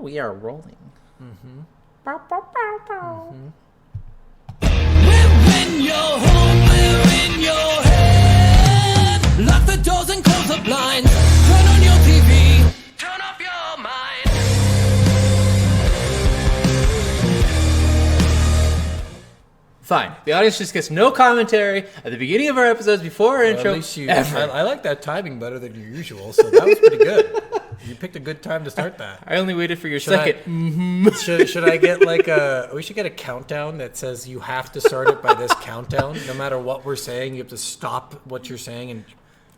We are rolling. Mm-hmm. Mm-hmm. We're in your home, we're in your head. Lock the doors and close the blinds. Turn on your TV, turn off your mind. Fine. The audience just gets no commentary at the beginning of our episodes before our intro. At least ever. I like that timing better than your usual, so that was pretty good. You picked a good time to start that. I only waited for your Should I- second. Should I get like we should get a countdown that says you have to start it by this countdown. No matter what we're saying, you have to stop what you're saying and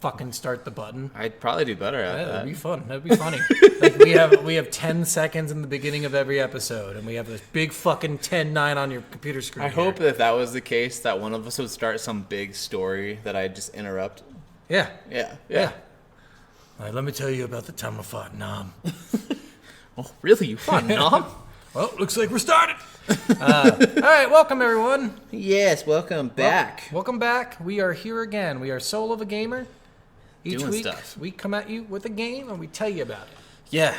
fucking start the button. I'd probably do better at That'd that. be fun. That'd be funny. Like we have 10 seconds in the beginning of every episode, and we have this big fucking 10-9 on your computer screen. I hope that if that was the case, that one of us would start some big story that I'd just interrupt. Yeah. Yeah. All right, let me tell you about the time I fought Nam. Oh, really? You fought Nom? Well, looks like we're started. All right, welcome everyone. Yes, welcome back. Welcome back. We are here again. We are Soul of a Gamer. Each Doing week, stuff. we come at you with a game and we tell you about it. Yeah.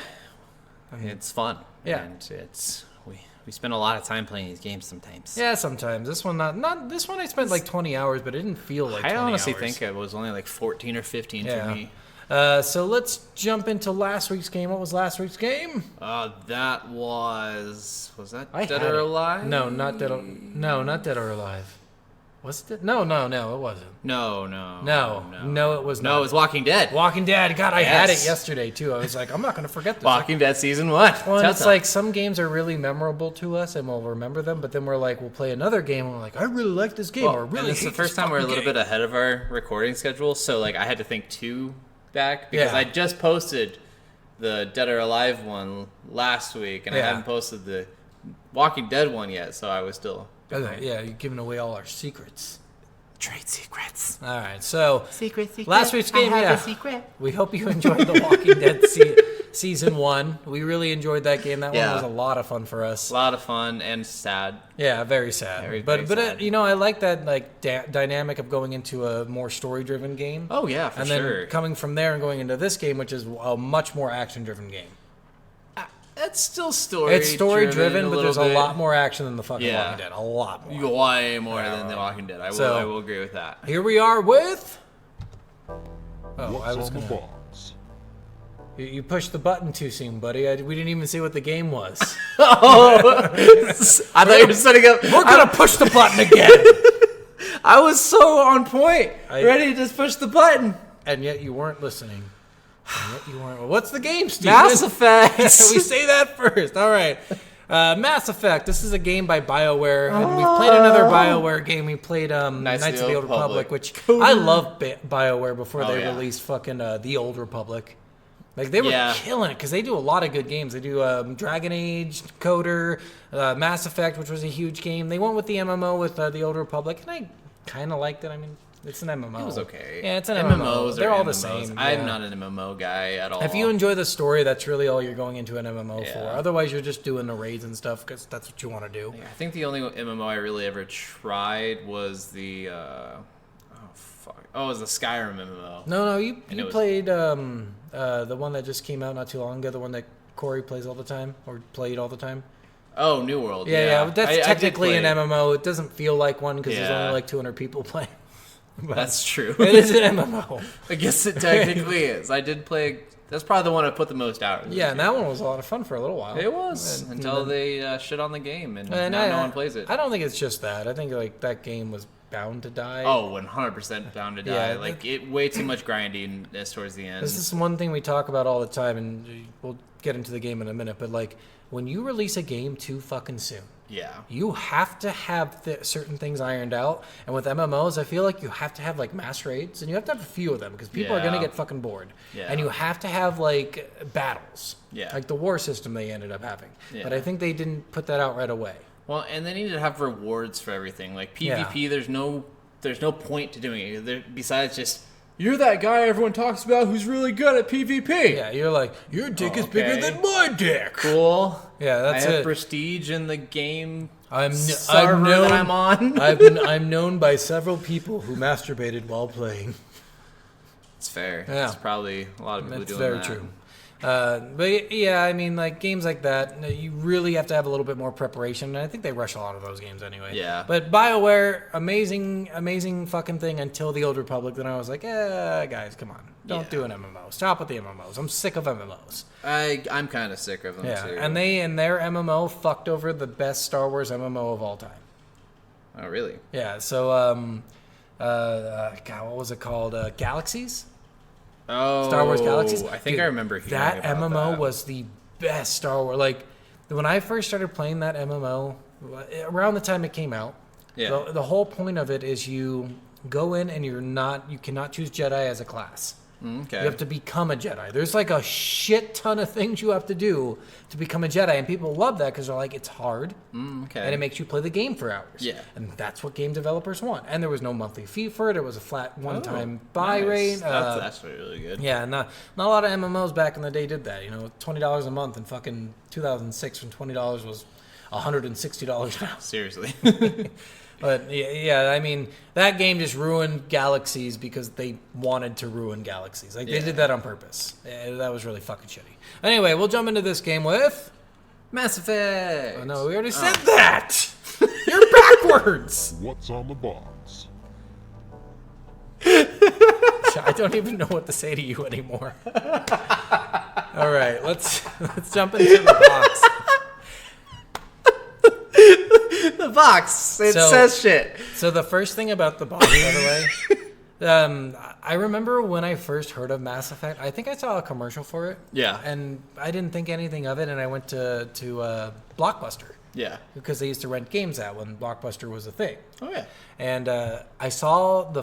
It's fun. Yeah. And it's we spend a lot of time playing these games sometimes. Yeah, sometimes. This one not this one I spent like 20 hours, but it didn't feel like 20 I honestly hours. think it was only like 14 or 15 for Yeah. me. So let's jump into last week's game. What was last week's game? That was that I Dead had or it. Alive? No, not Dead or Alive. Was it? No, it wasn't. No, it was not. No, it was Walking Dead. Walking Dead. God, I had it Yes. yesterday too. I was like, I'm not going to forget this. Walking Dead Season 1. Well, and it's Telltale. like some games are really memorable to us and we'll remember them, but then we're like, we'll play another game and we're like, I really like this game. or and really it's the hate first this time we're a fucking little game. bit ahead of our recording schedule, so like I had to think 2 back because Yeah. I just posted the Dead or Alive one last week, and I Yeah. hadn't posted the Walking Dead one yet, so I was still Okay, yeah, you're giving away all our secrets. trade secrets. All right, so Secret. last week's game, yeah. secret. We hope you enjoyed The Walking Dead Season 1. We really enjoyed that game. That Yeah. one was a lot of fun for us. A lot of fun and sad. Yeah, very sad. Very but sad. you know, I like that like dynamic of going into a more story-driven game. Oh yeah, for and sure. then coming from there and going into this game, which is a much more action-driven game. It's still story. It's story-driven, but there's a bit. lot more action than the fucking Yeah. Walking Dead. A lot more. Way more than The Walking Dead. I will agree with that. Here we are with... Oh, What's I was on the gonna... box? You pushed the button too soon, buddy. We didn't even see what the game was. I thought you were setting up. We're gonna push the button again! I was so on point, I- ready to just push the button. And yet you weren't listening. And yet you weren't... What's the game, Steven? Mass Effect. we say that first. All right. Mass Effect. This is a game by BioWare, and we've played another BioWare game. We played Knights of the Old Republic, which I love BioWare before they yeah. released fucking The Old Republic. Like, they were Yeah. killing it, because they do a lot of good games. They do Dragon Age, Coder, Mass Effect, which was a huge game. They went with the MMO with The Old Republic, and I kind of liked it. I mean, it's an MMO. It was okay. Yeah, it's an MMO. MMOs. They're are all the MMOs. same. I'm yeah. not an MMO guy at all. If you enjoy the story, that's really all you're going into an MMO for. Yeah. Otherwise, you're just doing the raids and stuff because that's what you want to do. I think the only MMO I really ever tried was the it was the Skyrim MMO. No, you And it was- played the one that just came out not too long ago, the one that Corey plays all the time or played all the time. Oh, New World. Yeah, but that's I did technically play an it. MMO. It doesn't feel like one because there's Yeah. only like 200 people playing. But That's true. it is an MMO. I guess it technically is. I did play. That's probably the one I put the most hours. Yeah, and into. that one was a lot of fun for a little while. It was And until then- they shit on the game, and and now no one plays it. I don't think it's just that. I think like that game was bound to die. Oh, 100% bound to die. Yeah, Like it way too much grinding towards the end. This is one thing we talk about all the time, and we'll get into the game in a minute. But like, when you release a game too fucking soon, Yeah. you have to have certain things ironed out. And with MMOs, I feel like you have to have like mass raids, and you have to have a few of them because people are gonna Yeah. get fucking bored. Yeah. And you have to have like battles. Yeah. Like the war system they ended up having. Yeah. But I think they didn't put that out right away. Well, and they need to have rewards for everything. Like PvP, there's no point to doing it besides just you're that guy everyone talks about who's really good at PvP. Yeah, you're like, your dick is bigger Okay. than my dick. Cool. Yeah, that's I have it. prestige in the game I'm server known, that I'm on. I'm known by several people who masturbated while playing. It's fair. Yeah. It's probably a lot of people That's doing very that. true. But yeah, I mean, like games like that, you really have to have a little bit more preparation. And I think they rush a lot of those games anyway. Yeah. But BioWare, amazing fucking thing until the Old Republic. Then I was like, guys, come on, don't do an MMO. Stop with the MMOs. I'm sick of MMOs. I'm kind of sick of them too. And they and their MMO fucked over the best Star Wars MMO of all time. Oh really? Yeah. So God, what was it called? Galaxies. Oh, Star Wars Galaxies. I think I remember hearing that about MMO that. was the best Star Wars. Like when I first started playing that MMO, around the time it came out, the whole point of it is you go in and you cannot choose Jedi as a class. Okay. You have to become a Jedi. There's like a shit ton of things you have to do to become a Jedi, and people love that because they're like, it's hard, and it makes you play the game for hours. Yeah. And that's what game developers want. And there was no monthly fee for it. It was a flat one-time buy rate. That's really good. Yeah, not a lot of MMOs back in the day did that. You know, $20 a month in fucking 2006 when $20 was $160 now. Seriously. But yeah, I mean, that game just ruined Galaxies because they wanted to ruin Galaxies. Like, they did that on purpose. That was really fucking shitty. Anyway, we'll jump into this game with Mass Effect. Oh, no, we already said that. You're backwards. What's on the box? I don't even know what to say to you anymore. All right, let's jump into the box. The box. It says shit. So the first thing about the box, by the way, I remember when I first heard of Mass Effect, I think I saw a commercial for it. Yeah. And I didn't think anything of it, and I went to Blockbuster. Yeah. Because they used to rent games out when Blockbuster was a thing. Oh, yeah. And I saw the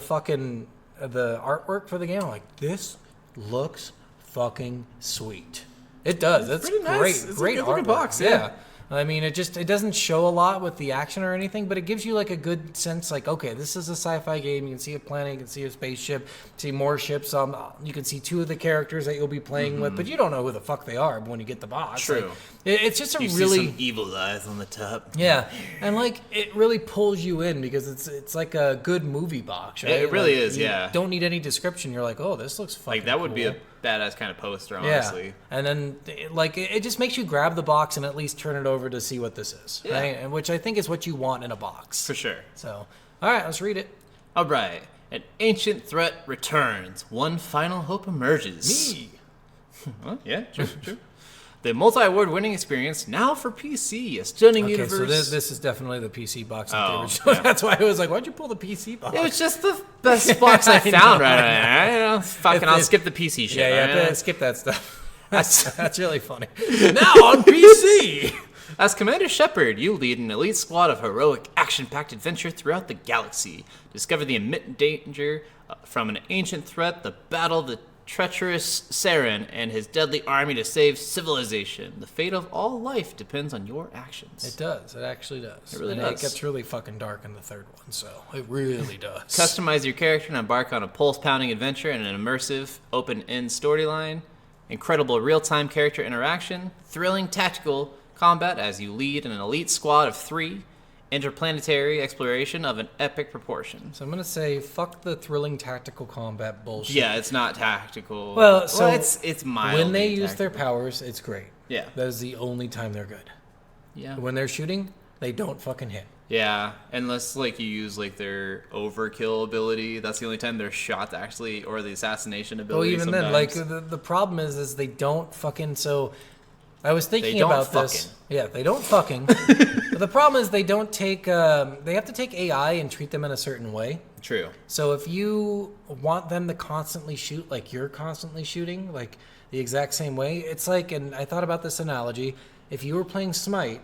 artwork for the game. I'm like, this looks fucking sweet. It does. That's pretty nice. great. It's Great a good looking artwork. box, yeah. I mean, it doesn't show a lot with the action or anything, but it gives you like a good sense, like, okay, this is a sci-fi game. You can see a planet, you can see a spaceship, see more ships. You can see two of the characters that you'll be playing with, but you don't know who the fuck they are when you get the box. True. Like, it's just You really see some evil eyes on the top. yeah, and like it really pulls you in because it's like a good movie box, right? It really Like, is, you yeah. Don't need any description. You're like, oh, this looks fucking Like, that would be cool. a badass kind of poster, honestly. Yeah, and then it just makes you grab the box and at least turn it over to see what this is, Yeah. right? And which I think is what you want in a box. For sure. So, all right, let's read it. All right. An ancient threat returns. One final hope emerges. Me. Well, yeah, true. The multi-award winning experience now for PC. A stunning Okay, universe. so this is definitely the PC box. Oh, The original. yeah. That's why I was like, why'd you pull the PC box? It was just the best box I found right now. You know, fucking, I'll If- skip the PC shit. yeah, right? skip that stuff. That's really funny. Now on PC. As Commander Shepard, you lead an elite squad of heroic, action-packed adventure throughout the galaxy. Discover the imminent danger from an ancient threat, the battle, the treacherous Saren, and his deadly army to save civilization. The fate of all life depends on your actions. It does. It actually does. It really and does. It gets really fucking dark in the third one, so it really does. Customize your character and embark on a pulse-pounding adventure in an immersive, open-end storyline. Incredible real-time character interaction. Thrilling tactical combat as you lead an elite squad of 3. Interplanetary exploration of an epic proportion. So I'm gonna say, fuck the thrilling tactical combat bullshit. Yeah, it's not tactical. Well, so it's mild. when they use their powers, it's great. Yeah. That is the only time they're good. Yeah. When they're shooting, they don't fucking hit. Yeah, unless like you use like their overkill ability, that's the only time their shots actually, or the assassination Well, ability. even then, like the problem is they don't fucking. So I was thinking don't about this. fucking. Yeah, they don't fucking. But the problem is they don't take. They have to take AI and treat them in a certain way. True. So if you want them to constantly shoot like you're constantly shooting, like the exact same way, it's like, and I thought about this analogy, if you were playing Smite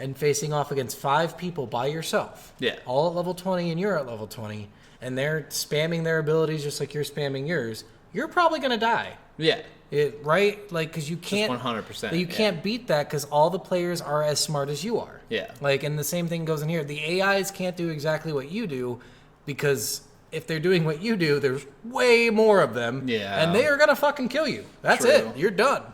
and facing off against 5 people by yourself, Yeah. all at level 20 and you're at level 20, and they're spamming their abilities just like you're spamming yours, you're probably going to die. Yeah. Right? Like, because you can't... 100%, You can't beat that because all the players are as smart as you are. Yeah. Like, and the same thing goes in here. The AIs can't do exactly what you do because if they're doing what you do, there's way more of them. Yeah. And they are going to fucking kill you. That's True. it. You're done.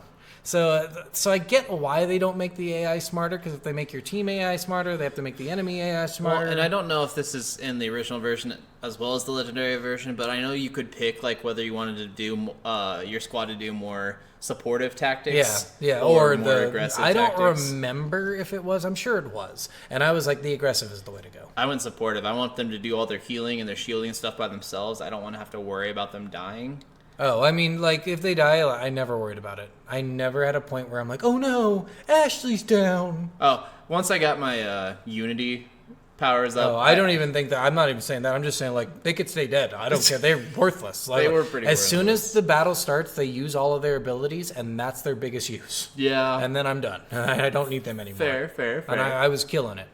So I get why they don't make the AI smarter, because if they make your team AI smarter, they have to make the enemy AI smarter. Well, and I don't know if this is in the original version as well as the legendary version, but I know you could pick like whether you wanted to do your squad to do more supportive tactics, or more aggressive I don't tactics. remember if it was. I'm sure it was, and I was like, the aggressive is the way to go. I went supportive. I want them to do all their healing and their shielding and stuff by themselves. I don't want to have to worry about them dying. Oh, I mean, like, if they die, I never worried about it. I never had a point where I'm like, oh no, Ashley's down. Oh, once I got my Unity powers up. Oh, I don't even think that. I'm not even saying that. I'm just saying, like, they could stay dead. I don't care. They're worthless. Like, They were pretty As soon worthless. as the battle starts, they use all of their abilities, and that's their biggest use. Yeah. And then I'm done. I don't need them anymore. Fair. And I was killing it.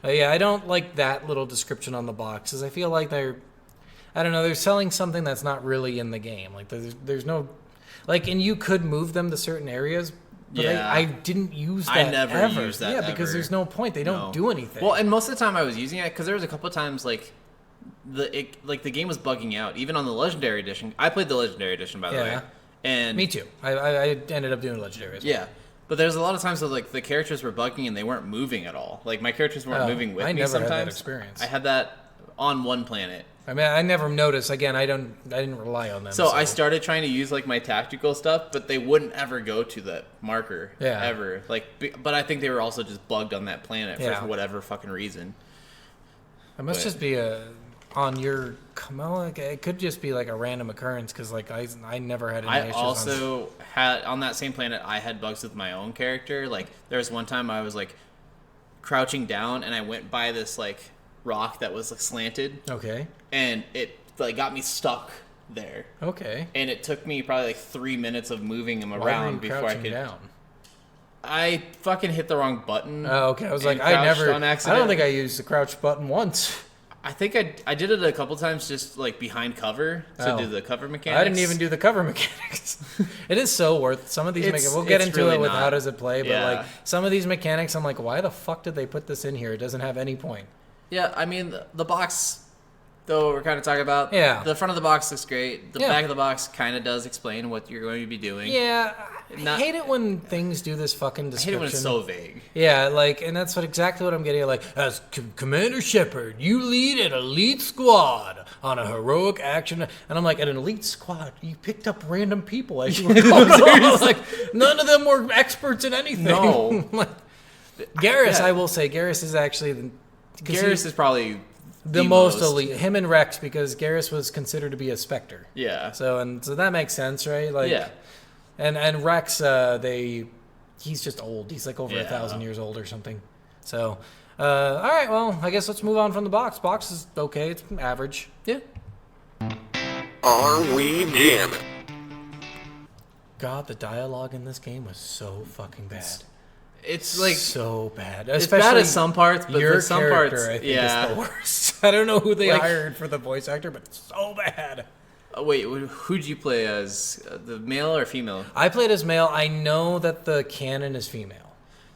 Yeah, I don't like that little description on the boxes. I feel like I don't know, they're selling something that's not really in the game. Like, there's no, like, and you could move them to certain areas, but Yeah. I didn't use that I never ever. used that Yeah, because ever. there's no point. They don't No. do anything. Well, and most of the time I was using it because there was a couple of times like the game was bugging out. Even on the Legendary Edition, I played the Legendary Edition by the Yeah. way, and Me too. I ended up doing legendary as well. yeah. But there's a lot of times that like the characters were bugging and they weren't moving at all. Like my characters weren't Oh, moving with I me never had sometimes. that experience. I had that on one planet. I mean, I never noticed. Again, I didn't rely on them. So I started trying to use like my tactical stuff, but they wouldn't ever go to that marker ever. But I think they were also just bugged on that planet Yeah. for whatever fucking reason. It must but- just be on your. Well, like, it could just be like a random occurrence because like I never had any I issues. also had on that same planet. I had bugs with my own character. Like there was one time I was like crouching down and I went by this like rock that was like slanted, Okay. and it like got me stuck there. Okay. And it took me probably like 3 minutes of moving him Why were around you before I crouching could. down? I fucking hit the wrong button. Oh, okay. I was and like, I crouched never. on I accident. don't think I used the crouch button once. I think I did it a couple times just like behind cover to Oh. do the cover mechanics. I didn't even do the cover mechanics. It is so worth some of these It's- mechanics. We'll get it's into really it with not. how does it play, but Yeah. like some of these mechanics, I'm like, why the fuck did they put this in here? It doesn't have any point. Yeah, I mean the box, though we're kind of talking about. Yeah. The front of the box looks great. The Yeah. back of the box kind of does explain what you're going to be doing. Yeah, I Not- hate it when things do this fucking I hate description. it when it's so vague. Yeah, like, and that's exactly what I'm getting at. Like, as Commander Shepard, you lead an elite squad on a heroic action. And I'm like, an elite squad? You picked up random people as you were going along. Like, none of them were experts in anything. No. Like, Garrus, Yeah. I will say, Garrus is actually Garrus is probably the most elite. Him and Rex, because Garrus was considered to be a Spectre. Yeah. So that makes sense, right? Like, Yeah. And Rex, he's just old. He's like over Yeah. 1,000 years old or something. So, all right, well, I guess let's move on from the box. Box is okay. It's average. Yeah. Are we jamming? God, the dialogue in this game was so fucking bad. It's like So bad. it's bad at some parts, but your for some character, parts, I think, yeah. is the worst. I don't know who they Like- hired for the voice actor, but it's so bad. Wait, who'd you play as? The male or female? I played as male. I know that the canon is female.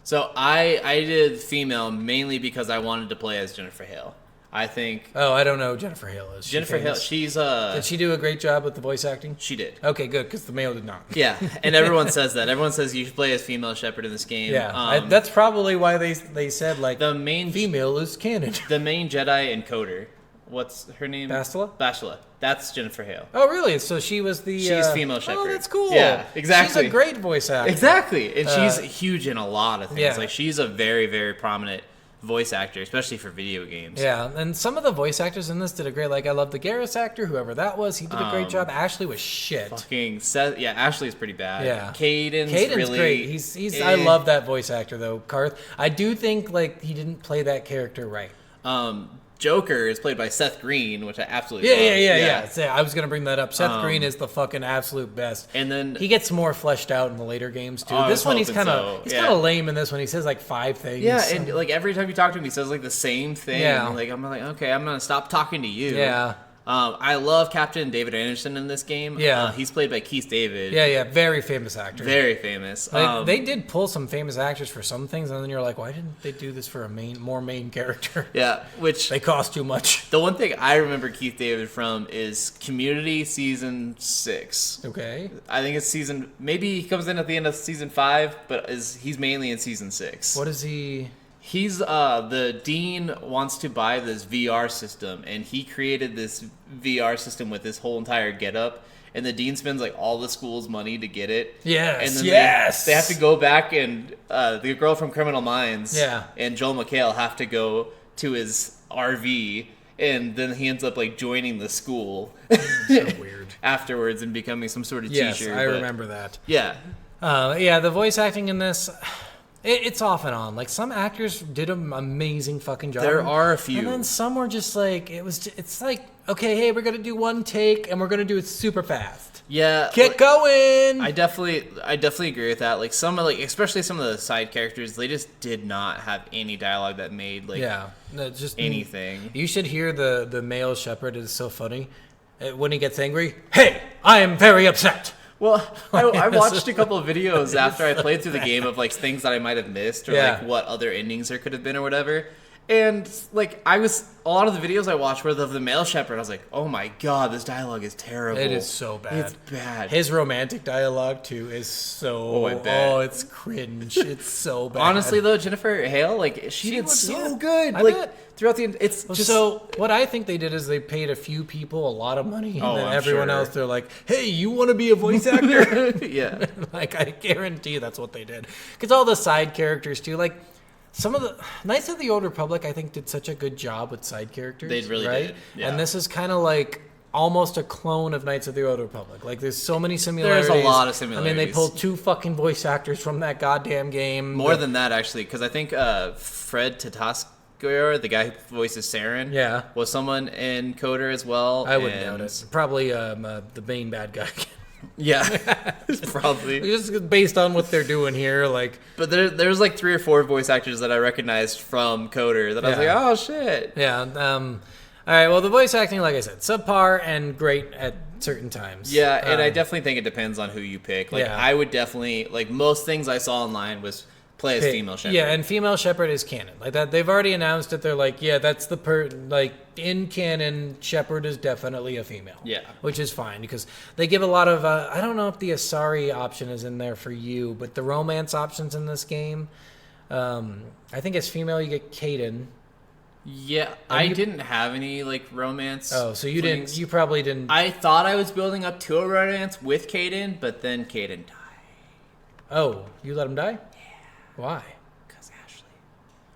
So I did female mainly because I wanted to play as Jennifer Hale. I think Oh, I don't know who Jennifer Hale is. She Jennifer Hale. famous? She's Did she do a great job with the voice acting? she did. Okay, good, because the male did not. Yeah, and everyone says that. Everyone says you should play as female Shepard in this game. Yeah, that's probably why they said like the main female is canon. the main Jedi encoder. What's her name? Bastila? Bastila. That's Jennifer Hale. Oh, really? So she was the. She's female Shepard. Oh, that's cool. Yeah, exactly. She's a great voice actor. Exactly, and she's huge in a lot of things. yeah. Like she's a very very prominent voice actor, especially for video games. Yeah, and some of the voice actors in this did a great. Like I love the Garrus actor, whoever that was. He did a great job. Ashley was shit. Fucking Seth. Yeah, Ashley's pretty bad. Yeah, Caden's really great. He's. I love that voice actor though. Karth. I do think like he didn't play that character right. Joker is played by Seth Green, which I absolutely Yeah, love. yeah. So I was gonna bring that up. Seth Green is the fucking absolute best. And then He gets more fleshed out in the later games too. Oh, I This was one he's hoping kind of so. he's Yeah. kind of lame in this one. He says like 5 things. yeah, and like every time you talk to him, he says like the same thing. Yeah. And, like I'm like, okay, I'm gonna stop talking to you. yeah. I love Captain David Anderson in this game. Yeah. He's played by Keith David. Yeah, very famous actor. Very famous. Like, they did pull some famous actors for some things, and then you're like, why didn't they do this for a more main character? Yeah, which They cost too much. the one thing I remember Keith David from is Community season 6. Okay. I think it's maybe he comes in at the end of season 5, but he's mainly in season 6. What is he? He's the dean wants to buy this VR system, and he created this VR system with this whole entire getup. And the dean spends like all the school's money to get it. Yes, and then yes. They have to go back, and the girl from Criminal Minds, Yeah. and Joel McHale have to go to his RV, and then he ends up like joining the school So weird. afterwards and becoming some sort of Yes, teacher. I but- remember that. Yeah, Yeah, the voice acting in this, it's off and on. Like, some actors did an amazing fucking job. There are a few. And then some were just like, it's like, okay, hey, we're going to do one take, and we're going to do it super fast. yeah. Get going! I definitely agree with that. Like especially some of the side characters, they just did not have any dialogue that made No, just anything. You should hear the male shepherd. It's so funny. When he gets angry, hey, I am very upset. Well, I watched a couple of videos after I played through the game of like things that I might have missed or Yeah. like what other endings there could have been or whatever. And like a lot of the videos I watched were of the male shepherd. I was like, oh my god, this dialogue is terrible. It is so bad. It's bad. His romantic dialogue too is so. Oh, I bet. It's cringe. It's so bad. Honestly though, Jennifer Hale, like she did was- so yeah, good. I like bet. throughout the it's just So what I think they did is they paid a few people a lot of money, and Oh, then I'm everyone sure. else they're like, "Hey, you want to be a voice actor?" yeah. Like, I guarantee that's what they did. Because all the side characters too, like some of the Knights of the Old Republic, I think did such a good job with side characters. They really right? did, yeah. And this is kind of like almost a clone of Knights of the Old Republic. Like, there's so many similarities. There's a lot of I mean, they similarities. pulled 2 fucking voice actors from that goddamn game. More than that, actually, because I think Fred Tatasciore, the guy who voices Saren, Yeah. was someone in Coder as well. I wouldn't and- doubt it. Probably the main bad guy. Yeah, probably. Just based on what they're doing here, like, But there's like 3 or 4 voice actors that I recognized from Coder that I was Yeah. like, oh shit. yeah. All right, well, the voice acting, like I said, subpar and great at certain times. Yeah, and I definitely think it depends on who you pick. Like, Yeah. I would definitely, like, most things I saw online was play as female shepherd. Yeah, and female shepherd is canon. Like that, they've already announced it. They're like, yeah, that's like in canon, shepherd is definitely a female. Yeah. which is fine because they give a lot of. I don't know if the Asari option is in there for you, but the romance options in this game, I think as female you get Kaden. Yeah, I didn't have any, like, romance. Oh, so you flings. didn't. You probably didn't. I thought I was building up to a romance with Caden, but then Caden died. Oh, you let him die? Yeah. Why? Because Ashley.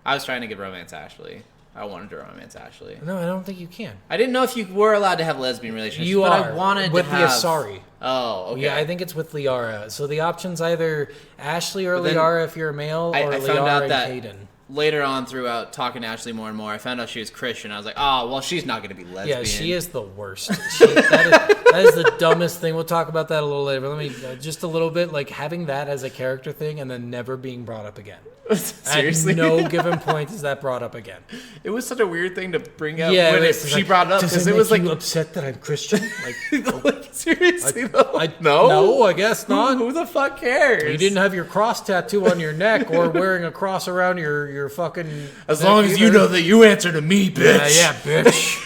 I was trying to get romance Ashley. I wanted to romance Ashley. No, I don't think you can. I didn't know if you were allowed to have lesbian relationships. You but are I wanted with to have... the Asari. Oh, okay. Yeah, I think it's with Liara. So the option's either Ashley or But then Liara if you're a male, or I found Liara out and that Kaden. later on throughout talking to Ashley more and more, I found out she was Christian. I was like, oh, well, she's not going to be lesbian. Yeah, she is the worst. That is the dumbest thing. We'll talk about that a little later. But let me just a little bit, like having that as a character thing and then never being brought up again. Seriously? At no given point is that brought up again. It was such a weird thing to bring up Yeah, when it was she like, brought it up does because it it was make like, you upset that I'm Christian? Like, like, seriously though. no, no, I guess not. Who the fuck cares? You didn't have your cross tattoo on your neck or wearing a cross around your fucking. As neck long as you either. know that you answer to me, bitch. Yeah, bitch.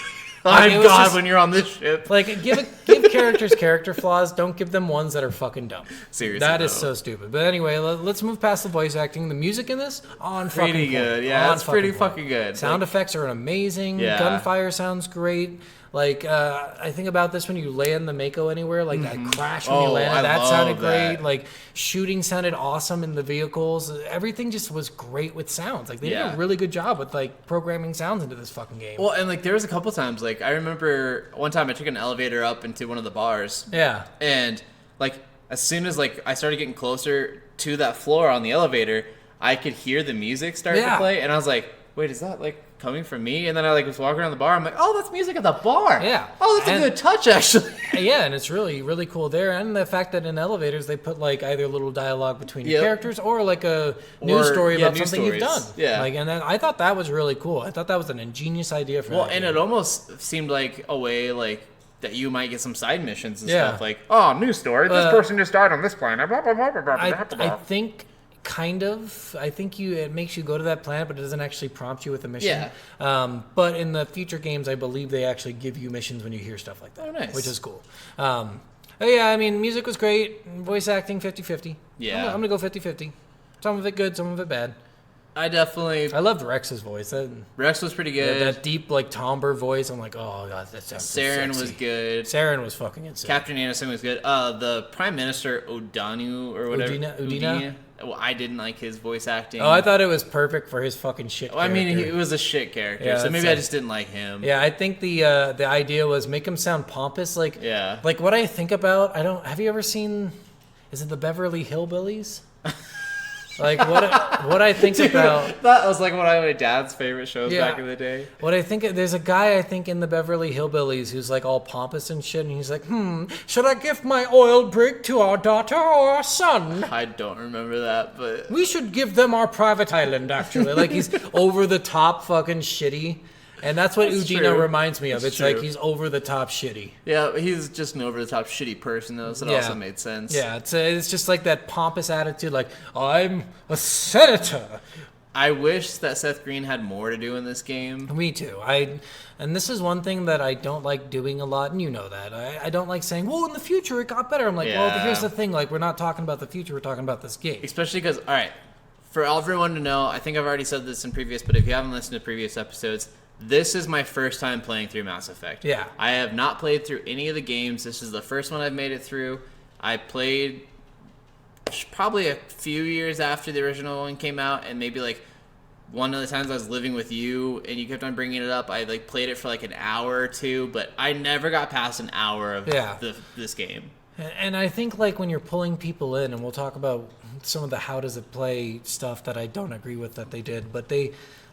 I'm It was God just- when you're on this ship. Like, give characters character flaws. Don't give them ones that are fucking dumb. Seriously, that is though. so stupid. But anyway, let's move past the voice acting. The music in this on Pretty fucking good. point. Yeah, On it's pretty point. fucking good. Sound Like- effects are amazing. Yeah. Gunfire sounds great. Like, I think about this when you land the Mako anywhere, like that crash when you Oh, landed. I That love sounded that. great. Like, shooting sounded awesome in the vehicles. Everything just was great with sounds. Like, they did Yeah. a really good job with, like, programming sounds into this fucking game. Well, and like there was a couple times, like I remember one time I took an elevator up into one of the bars, yeah. and like as soon as like I started getting closer to that floor on the elevator, I could hear the music start Yeah. to play, and I was like, wait, is that like coming from me? And then I like was walking around the bar, I'm like, oh, that's music at the bar. Yeah. Oh, that's And- a good touch, actually. Yeah, and it's really, really cool there. And the fact that in elevators they put like either a little dialogue between your characters or like a news story about something you've done. Yeah. Like, and then I thought that was really cool. I thought that was an ingenious idea for that and game. it almost seemed like a way like that you might get some side missions and stuff. Like, oh, news story. This person just died on this planet. Blah, blah, blah, blah, blah, blah, blah. I think kind of. I think it makes you go to that planet, but it doesn't actually prompt you with a mission. Yeah. But in the future games, I believe they actually give you missions when you hear stuff like that. Oh, nice. Which is cool. Yeah, I mean, music was great. Voice acting, 50-50. Yeah. I'm going to go 50-50. Some of it good, some of it bad. I loved Rex's voice. Rex was pretty good. That deep, like, timbre voice. I'm like, oh, God, that sounds so Saren sexy. was good. Saren was fucking insane. Captain Anderson was good. The Prime Minister O'Donu or whatever. Udina? Well, I didn't like his voice acting. Oh, I thought it was perfect for his fucking shit character. I mean, he was a shit character, Yeah, so maybe that's I just didn't like him. Yeah, I think the idea was make him sound pompous. Like, Yeah. like what I think about, have you ever seen, is it the Beverly Hillbillies? Like what I think about That was like one of my dad's favorite shows Yeah. back in the day. what I think there's a guy I think in the Beverly Hillbillies who's like all pompous and shit, and he's like, should I give my oil brig to our daughter or our son? I don't remember that, but We should give them our private island, actually. Like, he's over the top fucking shitty. And that's what That's Ugino true. reminds me of. That's It's like true. he's over the top shitty. yeah, he's just an over the top shitty person though, so it also made sense. Yeah, it's just like that pompous attitude, like, I'm a senator. I wish that Seth Green had more to do in this game. Me too. And this is one thing that I don't like doing a lot, and you know that. I don't like saying, well, in the future it got better. I'm like, well, Yeah. here's the thing. Like, we're not talking about the future. We're talking about this game. Especially because, all right, for everyone to know, I think I've already said this in previous, but if you haven't listened to previous episodes, this is my first time playing through Mass Effect. Yeah. I have not played through any of the games. This is the first one I've made it through. I played probably a few years after the original one came out, and maybe like one of the times I was living with you and you kept on bringing it up, I like played it for like an hour or two, but I never got past an hour of this game. And I think, like, when you're pulling people in, and we'll talk about some of the how does it play stuff that I don't agree with that they did, but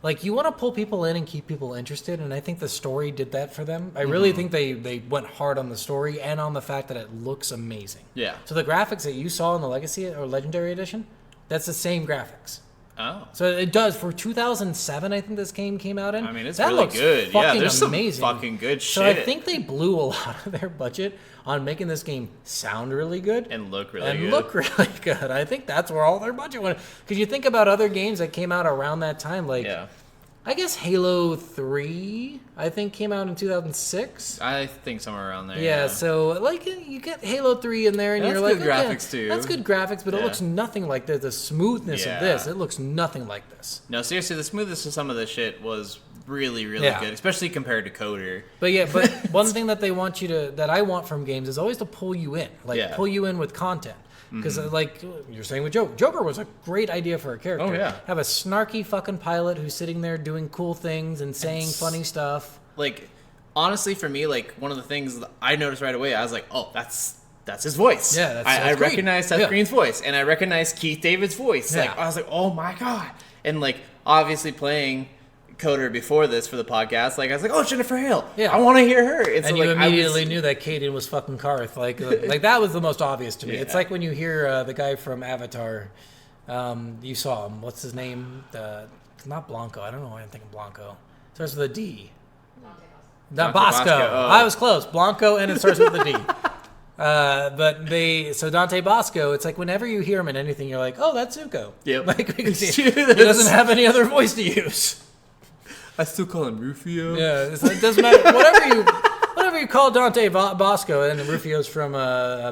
like, you want to pull people in and keep people interested, and I think the story did that for them. I really think they went hard on the story and on the fact that it looks amazing. Yeah. So the graphics that you saw in the Legacy or Legendary Edition, that's the same graphics. Oh. So it does. For 2007, I think this game came out in. I mean, it's that really looks good. Yeah, fucking there's amazing. some fucking good shit. So I think they blew a lot of their budget on making this game sound really good and look really and good. look really good. I think that's where all their budget went. Because you think about other games that came out around that time, like Yeah. I guess Halo 3, I think, came out in 2006. I think somewhere around there. Yeah, so like you get Halo 3 in there, and That's you're like, good okay, graphics, too. That's good graphics, but it Yeah. looks nothing like the smoothness Yeah. of this. It looks nothing like this. No, seriously, the smoothness of some of this shit was really, really Yeah. good, especially compared to Coder. But yeah, but one thing that they want you to, that I want from games is always to pull you in, like Yeah. pull you in with content. Because like you're saying with Joker, Joker was a great idea for a character. Oh, yeah. Have a snarky fucking pilot who's sitting there doing cool things and saying funny stuff. Like, honestly, for me, like, one of the things that I noticed right away, I was like, oh, that's his voice. Yeah, that's I Seth Green. recognized Seth Yeah. Green's voice, and I recognized Keith David's voice. Yeah. Like, I was like, oh my god. And, like, obviously playing Coder before this for the podcast, like, I was like, oh, Jennifer Hale. Yeah. I want to hear her. And, so, And you like, immediately knew that Kaden was fucking Karth. Like that was the most obvious to me. Yeah. It's like when you hear the guy from Avatar. You saw him. What's his name? Not Blanco. I don't know why I'm thinking Blanco. Starts with a D. Not Dante Bosco. Bosco. Oh. I was close. Blanco, and it starts with a D. So Dante Bosco, it's like whenever you hear him in anything, you're like, oh, that's Zuko. Yep. Like, because he It's- doesn't have any other voice to use. I still call him Rufio. Yeah, it doesn't matter. Whatever you call Dante Bosco, and Rufio's from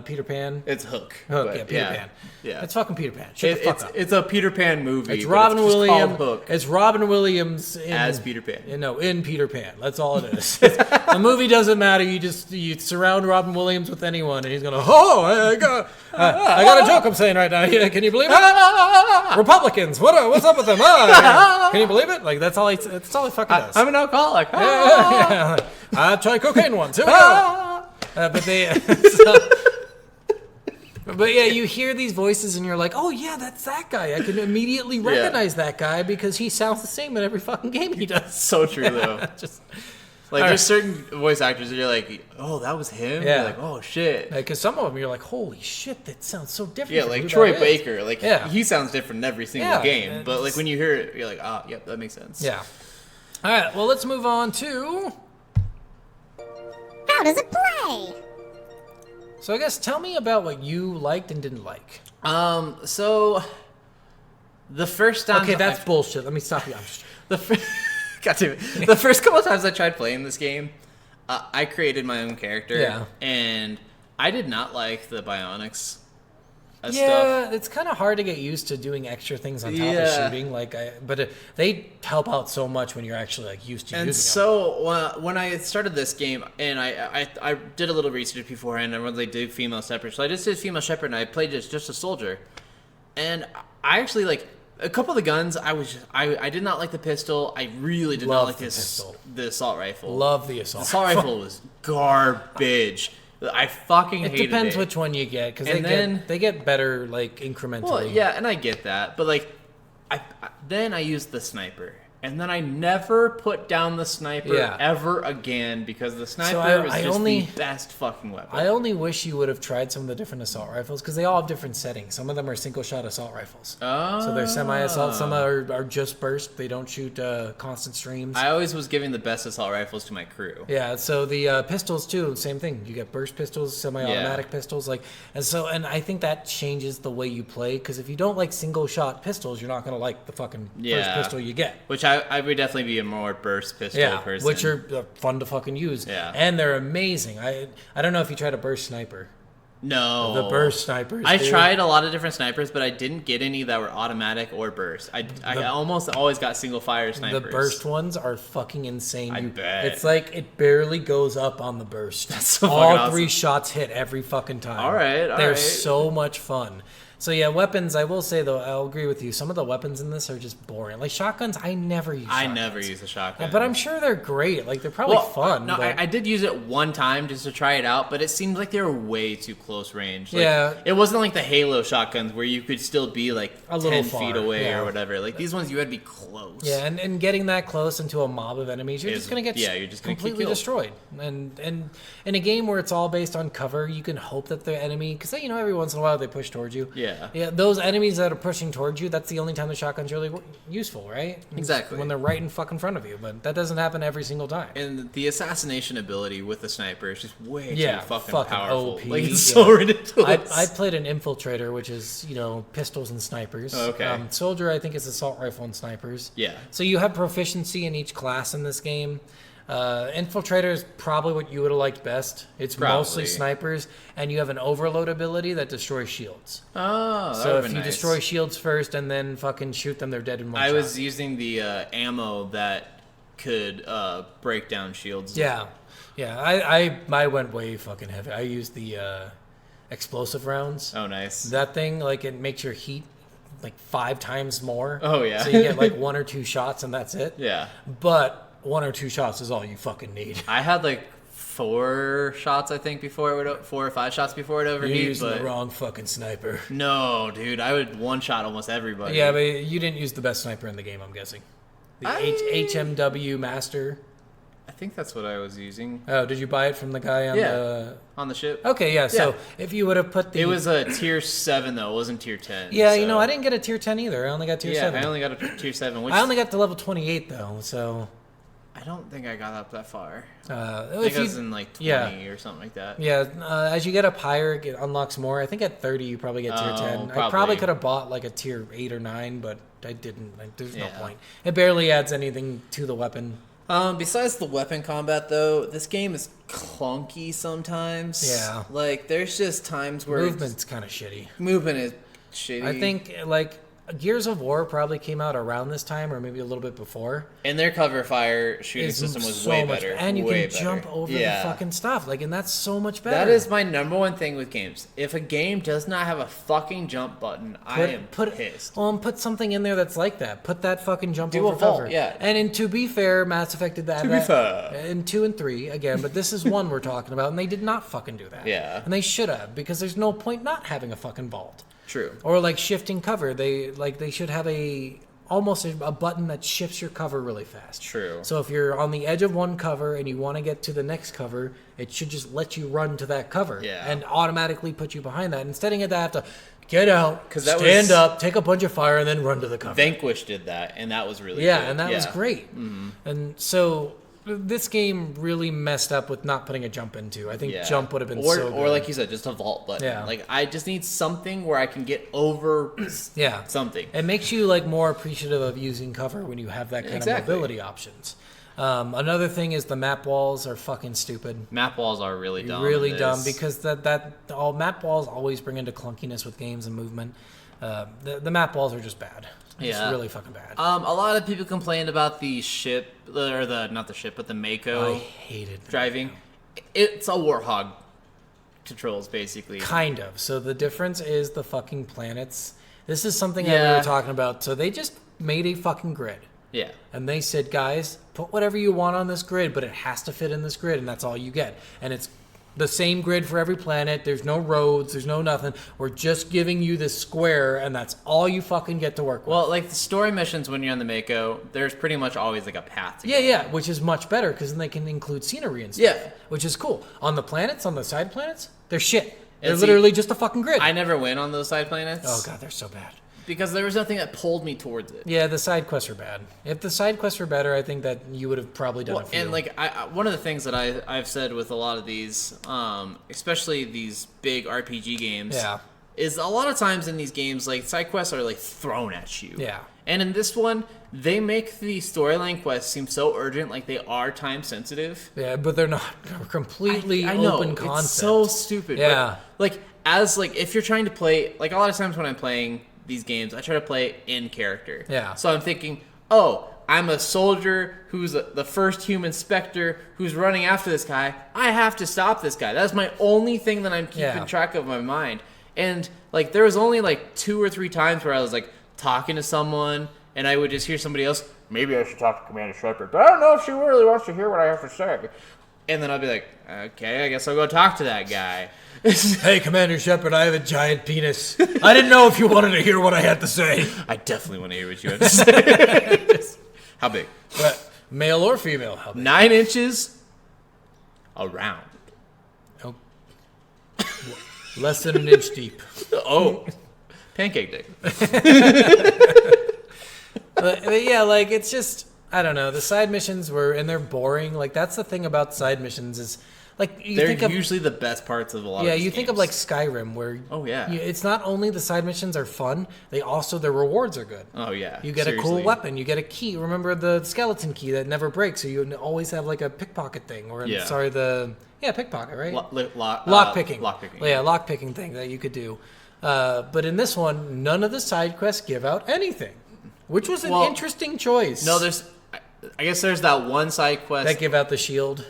Peter Pan. It's Hook. Hook, but yeah, Peter Pan. Yeah. It's fucking Peter Pan. Shut the fuck up. It's a Peter Pan movie. It's but Robin it's just Williams. called Hook It's Robin Williams as Peter Pan. in Peter Pan. That's all it is. The movie doesn't matter. You surround Robin Williams with anyone, and he's gonna. I got a joke I'm saying right now. Yeah, can you believe it? Republicans. What's up with them? Can you believe it? Like that's all he fucking does. I'm an alcoholic. Yeah. I tried cocaine once. Here we go. But yeah, you hear these voices and you're like, oh yeah, that's that guy. I can immediately recognize that guy because he sounds the same in every fucking game he does. So true though. Just Like, there's certain voice actors that you're like, oh, that was him? Yeah. You're like, oh, shit. Because some of them you're like, holy shit, that sounds so different. Yeah, from like who Troy that is. Baker. Like, Yeah. he sounds different in every single Yeah, game. But, like, it's- when you hear it, you're like, ah, yep, that makes sense. Yeah. All right, well, let's move on to... How does it play? So I guess tell me about what you liked and didn't like. So... The first time... Okay, that's bullshit. Let me stop you. I'm just... God damn it. The first couple of times I tried playing this game, I created my own character. Yeah. And I did not like the bionics stuff. Yeah, it's kind of hard to get used to doing extra things on top of Yeah. shooting. But they help out so much when you're actually like used to And using so when I started this game, and I did a little research beforehand, and when they do female shepherd, so I just did female shepherd, and I played just a soldier, and I actually like a couple of the guns. I did not like the pistol. I really did Love not like the this pistol. the assault rifle. them. Love the the assault. assault rifle was garbage. I fucking It hated depends it. which one you get because And they get better like incrementally. Well, yeah, and I get that, but like, then I used the sniper, and then I never put down the sniper Yeah. ever again because the sniper I- was I just only- the best fucking weapon. I only wish you would have tried some of the different assault rifles because they all have different settings. Some of them are single shot assault rifles. So they're semi-assault. Some are just burst. They don't shoot constant streams. I always was giving the best assault rifles to my crew. Yeah, so the pistols too, same thing. You get burst pistols, semi-automatic pistols, and I think that changes the way you play because if you don't like single shot pistols, you're not gonna like the fucking first Yeah. pistol you get. Which I would definitely be a more burst pistol Yeah, person. which are fun to fucking use. Yeah. And they're amazing. I don't know if you tried a burst sniper. no The burst snipers. I dude. tried a lot of different snipers, but I didn't get any that were automatic or burst. I almost always got single fire snipers. The burst ones are fucking insane. I bet. It's like it barely goes up on the burst. That's so all fucking three awesome. shots hit every fucking time. All right, all They're right. so much fun. So yeah, weapons. I will say though, I'll agree with you. Some of the weapons in this are just boring. Like shotguns, I never use. I Shotguns. never use a shotgun. But I'm sure they're great. Like they're probably fun. No, but I did use it one time just to try it out, but it seemed like they were way too close range. Like, Yeah. It wasn't like the Halo shotguns where you could still be like A little 10 feet far, away yeah. or whatever. Like these ones, you had to be close. Yeah, and getting that close into a mob of enemies, you're Is- just gonna get you're just gonna get completely killed. destroyed. And in a game where it's all based on cover, you can hope that the enemy, because every once in a while they push towards you. Yeah. Yeah, those enemies that are pushing towards you, that's the only time the shotgun's really useful, right? It's Exactly. when they're right in fucking front of you, but that doesn't happen every single time. And the assassination ability with the sniper is just way Yeah, too fucking fucking powerful. OP, Like it's yeah. so ridiculous. I played an infiltrator, which is pistols and snipers. Okay. Soldier, I think, is assault rifle and snipers. Yeah. So you have proficiency in each class in this game. Infiltrator is probably what you would have liked best. It's mostly Probably. snipers, and you have an overload ability that destroys shields. Oh, that So would've if been you nice. destroy shields first and then fucking shoot them, they're dead in one I shot. was using the ammo that could break down shields. Yeah. I went way fucking heavy. I used the explosive rounds. Oh, nice. That thing, like, it makes your heat like 5 times more. Oh, yeah. So you get like 1 or 2 shots and that's it. Yeah. But 1 or 2 shots is all you fucking need. I had like 4 shots, I think, before it would 4 or 5 shots before it You're overheat. using But the wrong fucking sniper. no, dude, I would one shot almost everybody. Yeah, but you didn't use the best sniper in the game, I'm guessing. The HMW Master. I think that's what I was using Oh, did you buy it from the guy on the... on the ship. Okay, yeah, so Yeah. if you would have put the... It was a tier 7 though. It wasn't tier 10. Yeah, so- I didn't get a tier 10 either. I only got tier Yeah, 7. I only got a tier 7. Which I only got to level 28 though, so... I don't think I got up that far. Uh, I think if I was you, in like 20 yeah. or something like that. yeah, as you get up higher, it unlocks more. I think at 30 you probably get tier Oh, 10. I probably. probably could have bought like a tier 8 or 9, but I didn't. Like, there's no Yeah. point. It barely adds anything to the weapon. Besides the weapon combat, though, this game is clunky sometimes. Yeah. Like, there's just times where Movement's kind of shitty. movement is shitty. I think like Gears of War probably came out around this time or maybe a little bit before. And their cover fire shooting It's system was so way much, better. and you way can jump better. over Yeah. the fucking stuff. Like, and that's so much better. That is my number one thing with games. If a game does not have a fucking jump button, I am pissed. Well, and put something in there that's like that. Put that fucking jump Do over a vault, cover. yeah. And to be fair, Mass Effect did that. To be fair. In 2 and 3 again, but this is 1 we're talking about, and they did not fucking do that. Yeah. And they should have, because there's no point not having a fucking vault True. or like shifting cover. They should have almost a button that shifts your cover really fast. True. So if you're on the edge of one cover and you want to get to the next cover, it should just let you run to that cover and automatically put you behind that. Instead of have to get out, stand up, take a bunch of fire, and then run to the cover. Vanquish did that, and that was really good. And that was great. And so this game really messed up with not putting a jump into. I think jump would have been so good. Or like you said, just a vault button. Yeah. Like, I just need something where I can get over something. It makes you like more appreciative of using cover when you have that kind of mobility options. Another thing is the map walls are fucking stupid. Map walls are really dumb. Really dumb because all map walls always bring into clunkiness with games and movement. The map walls are just bad. It's really fucking bad. A lot of people complained about the ship, or not the ship, but the Mako. I hated driving. It's a Warthog controls, basically. Kind of. So the difference is the fucking planets. This is something that we were talking about. So they just made a fucking grid. Yeah. And they said, guys, put whatever you want on this grid, but it has to fit in this grid, and that's all you get. And it's the same grid for every planet. There's no roads. There's no nothing. We're just giving you this square, and that's all you fucking get to work with. Well, like the story missions when you're on the Mako, there's pretty much always like a path to go. Which is much better because then they can include scenery and stuff. Which is cool. On the planets, on the side planets, they're shit. They're literally just a fucking grid. I never went on those side planets. Oh, God, they're so bad. Because there was nothing that pulled me towards it. Yeah, the side quests are bad. If the side quests were better, I think that you would have probably done a few. And like one of the things that I've said with a lot of these, especially these big RPG games, is a lot of times in these games, like side quests are like thrown at you. Yeah. And in this one, they make the storyline quests seem so urgent, like they are time sensitive. Yeah, but they're not. They're completely open concept. It's so stupid. Yeah. But, if you're trying to play, like a lot of times when I'm playing these games, I try to play in character. Yeah. So I'm thinking, oh, I'm a soldier who's the first human Spectre who's running after this guy. I have to stop this guy. That's my only thing that I'm keeping track of in my mind. And like there was only like 2 or 3 times where I was like talking to someone and I would just hear somebody else, maybe I should talk to Commander Shepard, but I don't know if she really wants to hear what I have to say. And then I'll be like, okay, I guess I'll go talk to that guy. Hey, Commander Shepard, I have a giant penis. I didn't know if you wanted to hear what I had to say. I definitely want to hear what you have to say. How big? Male or female? How big? 9 inches around. Oh. Less than an inch deep. Oh. Pancake dick. But yeah, like it's just, I don't know. The side missions and they're boring. Like that's the thing about side missions is, like they're usually the best parts of a lot of these games. Think of like Skyrim where it's not only the side missions are fun, their rewards are good. Oh yeah. You get a cool weapon, you get a key. Remember the skeleton key that never breaks, so you always have like a pickpocket thing pickpocket, right? Lock picking. Lock picking. Well, lock picking thing that you could do. But in this one, none of the side quests give out anything, which was an interesting choice. No, I guess there's that one side quest that give out the shield.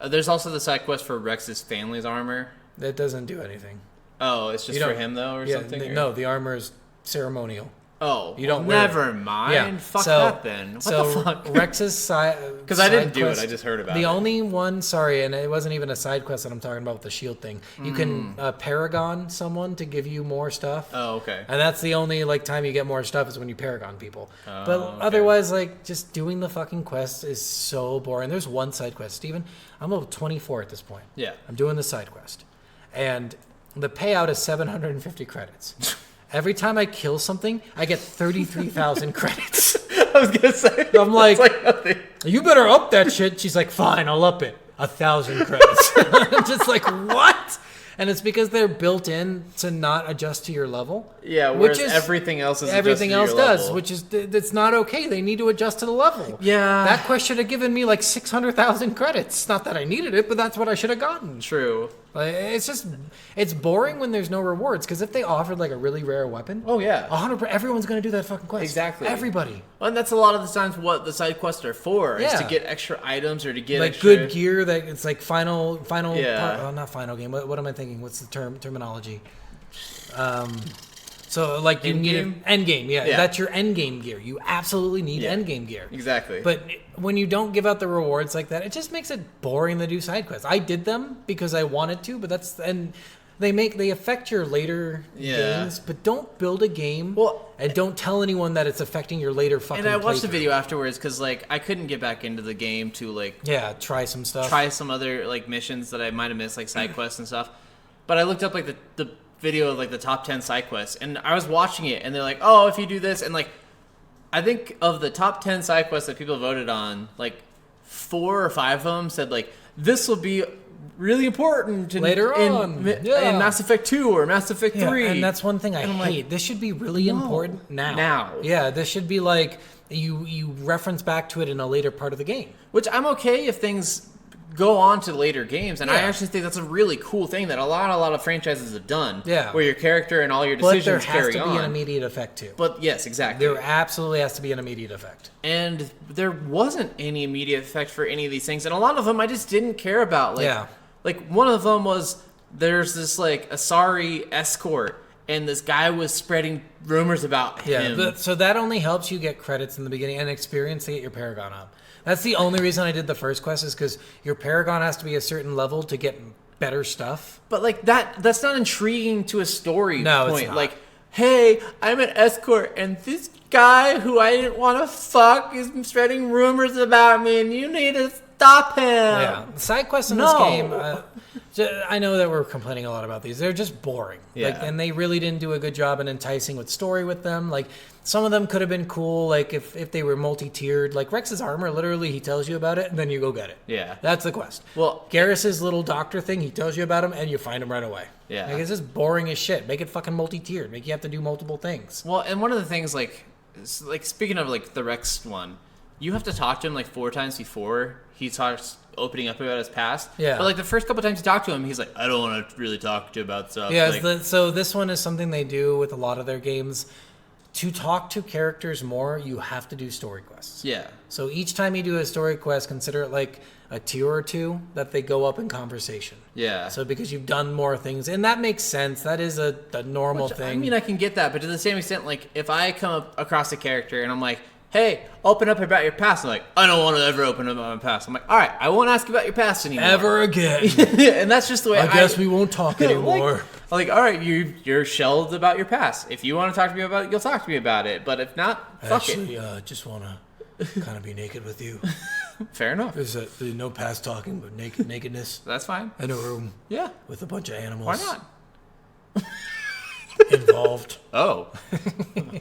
There's also the side quest for Rex's family's armor. That doesn't do anything. Oh, it's just for him though, or something? No, the armor is ceremonial. Oh, you don't. Never mind. Yeah. Fuck that then. What the fuck? Rex's side. Because I didn't do it. I just heard about it. The only one, and it wasn't even a side quest that I'm talking about with the shield thing. You can paragon someone to give you more stuff. Oh, okay. And that's the only time you get more stuff is when you paragon people. But otherwise, just doing the fucking quest is so boring. There's one side quest, Steven. I'm level 24 at this point. Yeah. I'm doing the side quest, and the payout is 750 credits. Every time I kill something, I get 33,000 credits. I was gonna say. I'm like nothing. You better up that shit. She's like, fine, I'll up it. 1,000 credits. I'm just like, what? And it's because they're built in to not adjust to your level. Yeah, whereas everything else is everything else to your does, level. which is it's not okay. They need to adjust to the level. Yeah, that quest should have given me like 600,000 credits. Not that I needed it, but that's what I should have gotten. True. It's boring when there's no rewards, because if they offered like a really rare weapon, 100%, everyone's gonna do that fucking quest. Exactly. Everybody. Well, and that's a lot of the times what the side quests are for, is to get extra items or to get extra good gear. That it's like final. Yeah. Not final game. What am I thinking? What's the terminology? So like you need an end game. Yeah, that's your end game gear. You absolutely need end game gear. Exactly. But when you don't give out the rewards like that, it just makes it boring to do side quests. I did them because I wanted to, but They affect your later games, but don't build a game and don't tell anyone that it's affecting your later fucking. And I watched the playthrough. video afterwards because like I couldn't get back into the game to like try some stuff, try some other like missions that I might have missed, like side quests and stuff. But I looked up like the video of like the top 10 side quests, and I was watching it, and they're like, oh, if you do this, and like I think of the top 10 side quests that people voted on, like 4 or 5 of them said like this will be really important later on in Mass Effect 2 or Mass Effect 3. And that's one thing I hate. Like, this should be really important now. Yeah, this should be like you reference back to it in a later part of the game. Which I'm okay if things go on to later games, and I actually think that's a really cool thing that a lot of franchises have done. Yeah, where your character and all your decisions carry on. But there has to be an immediate effect too. But yes, exactly. There absolutely has to be an immediate effect. And there wasn't any immediate effect for any of these things, and a lot of them I just didn't care about. Like one of them was there's this like Asari escort, and this guy was spreading rumors about him. Yeah, so that only helps you get credits in the beginning and experience to get your Paragon up. That's the only reason I did the first quest, is because your Paragon has to be a certain level to get better stuff. But like that's not intriguing to a story point. It's not. Like, hey, I'm an escort, and this guy who I didn't want to fuck is spreading rumors about me, and you need to stop him. Yeah, side quests in this game. I know that we're complaining a lot about these. They're just boring. Yeah. And they really didn't do a good job in enticing with story with them. Like, some of them could have been cool, like if they were multi-tiered. Like Rex's armor, literally, he tells you about it, and then you go get it. Yeah. That's the quest. Well, Garrus's little doctor thing, he tells you about him, and you find him right away. Yeah. Like, it's just boring as shit. Make it fucking multi-tiered. Make you have to do multiple things. Well, and one of the things, like speaking of, like, the Rex one, you have to talk to him, like, 4 times before he starts opening up about his past. Yeah. But, like, the first couple times you talk to him, he's like, I don't want to really talk to you about stuff. Yeah, like, so this one is something they do with a lot of their games. To talk to characters more, you have to do story quests. Yeah. So each time you do a story quest, consider it like a tier or 2 that they go up in conversation. Yeah. So because you've done more things, and that makes sense. That is a normal thing. I mean, I can get that, but to the same extent, like, if I come across a character and I'm like, hey, open up about your past. I'm like, I don't want to ever open up about my past. I'm like, all right, I won't ask you about your past anymore. Ever again. And that's just the way I guess we won't talk anymore. Like, all right, you're shelled about your past. If you want to talk to me about it, you'll talk to me about it. But if not, fuck it. Actually, just want to kind of be naked with you. Fair enough. There's no past talking, but nakedness. That's fine. In a room. Yeah. With a bunch of animals. Why not? Involved. Oh. I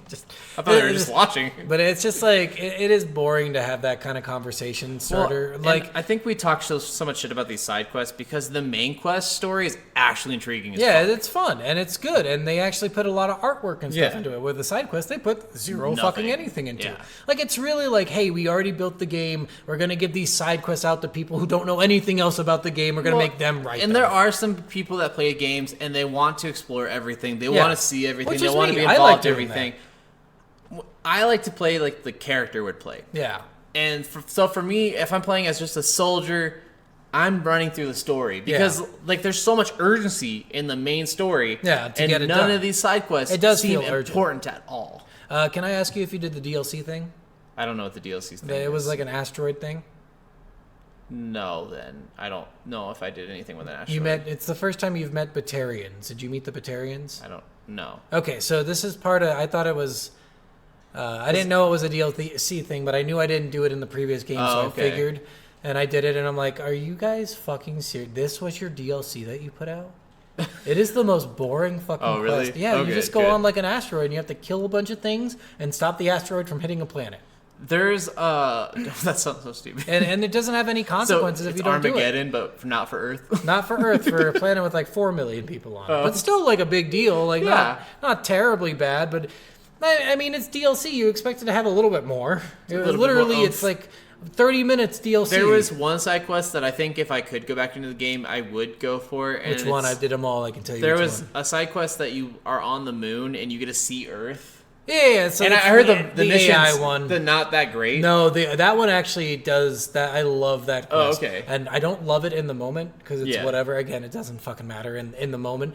thought they were just watching. But it's just like, it is boring to have that kind of conversation starter. Well, like, I think we talk so much shit about these side quests because the main quest story is actually intriguing as fuck. It's fun and it's good, and they actually put a lot of artwork and stuff into it. With the side quest, they put zero fucking anything into it. Like, it's really like, hey, we already built the game. We're going to give these side quests out to people who don't know anything else about the game. We're going to make them write them. And there are some people that play games and they want to explore everything. They want to see everything. They want to be involved in everything. I like to play like the character would play. Yeah. And so for me, if I'm playing as just a soldier, I'm running through the story because like there's so much urgency in the main story. Yeah. To get it done. None of these side quests seem important at all. Can I ask you if you did the DLC thing? I don't know what the DLC thing is. It was like an asteroid thing. No, then I don't know if I did anything with an asteroid. It's the first time you've met Batarians. Did you meet the Batarians? I don't know. Okay, so this is part of. I thought it was. I didn't know it was a DLC thing, but I knew I didn't do it in the previous game, so I figured, and I did it, and I'm like, "Are you guys fucking serious? This was your DLC that you put out? It is the most boring fucking quest. Really? Yeah, you just go on like an asteroid, and you have to kill a bunch of things and stop the asteroid from hitting a planet." There's that sounds so stupid. And it doesn't have any consequences if you don't do it. Armageddon, but not for Earth. Not for Earth, for a planet with like 4 million people on it. But still like a big deal. Like not terribly bad, but I mean it's DLC. You expect it to have a little bit more. It's like 30 minutes DLC. There was one side quest that I think if I could go back into the game, I would go for. And which one? I did them all. I can tell you. There was a side quest that you are on the moon and you get to see Earth. Yeah, so and I heard the missions, AI one, the not that great. No, that one actually does that. I love that quest. Oh, okay. And I don't love it in the moment because it's whatever. Again, it doesn't fucking matter in the moment.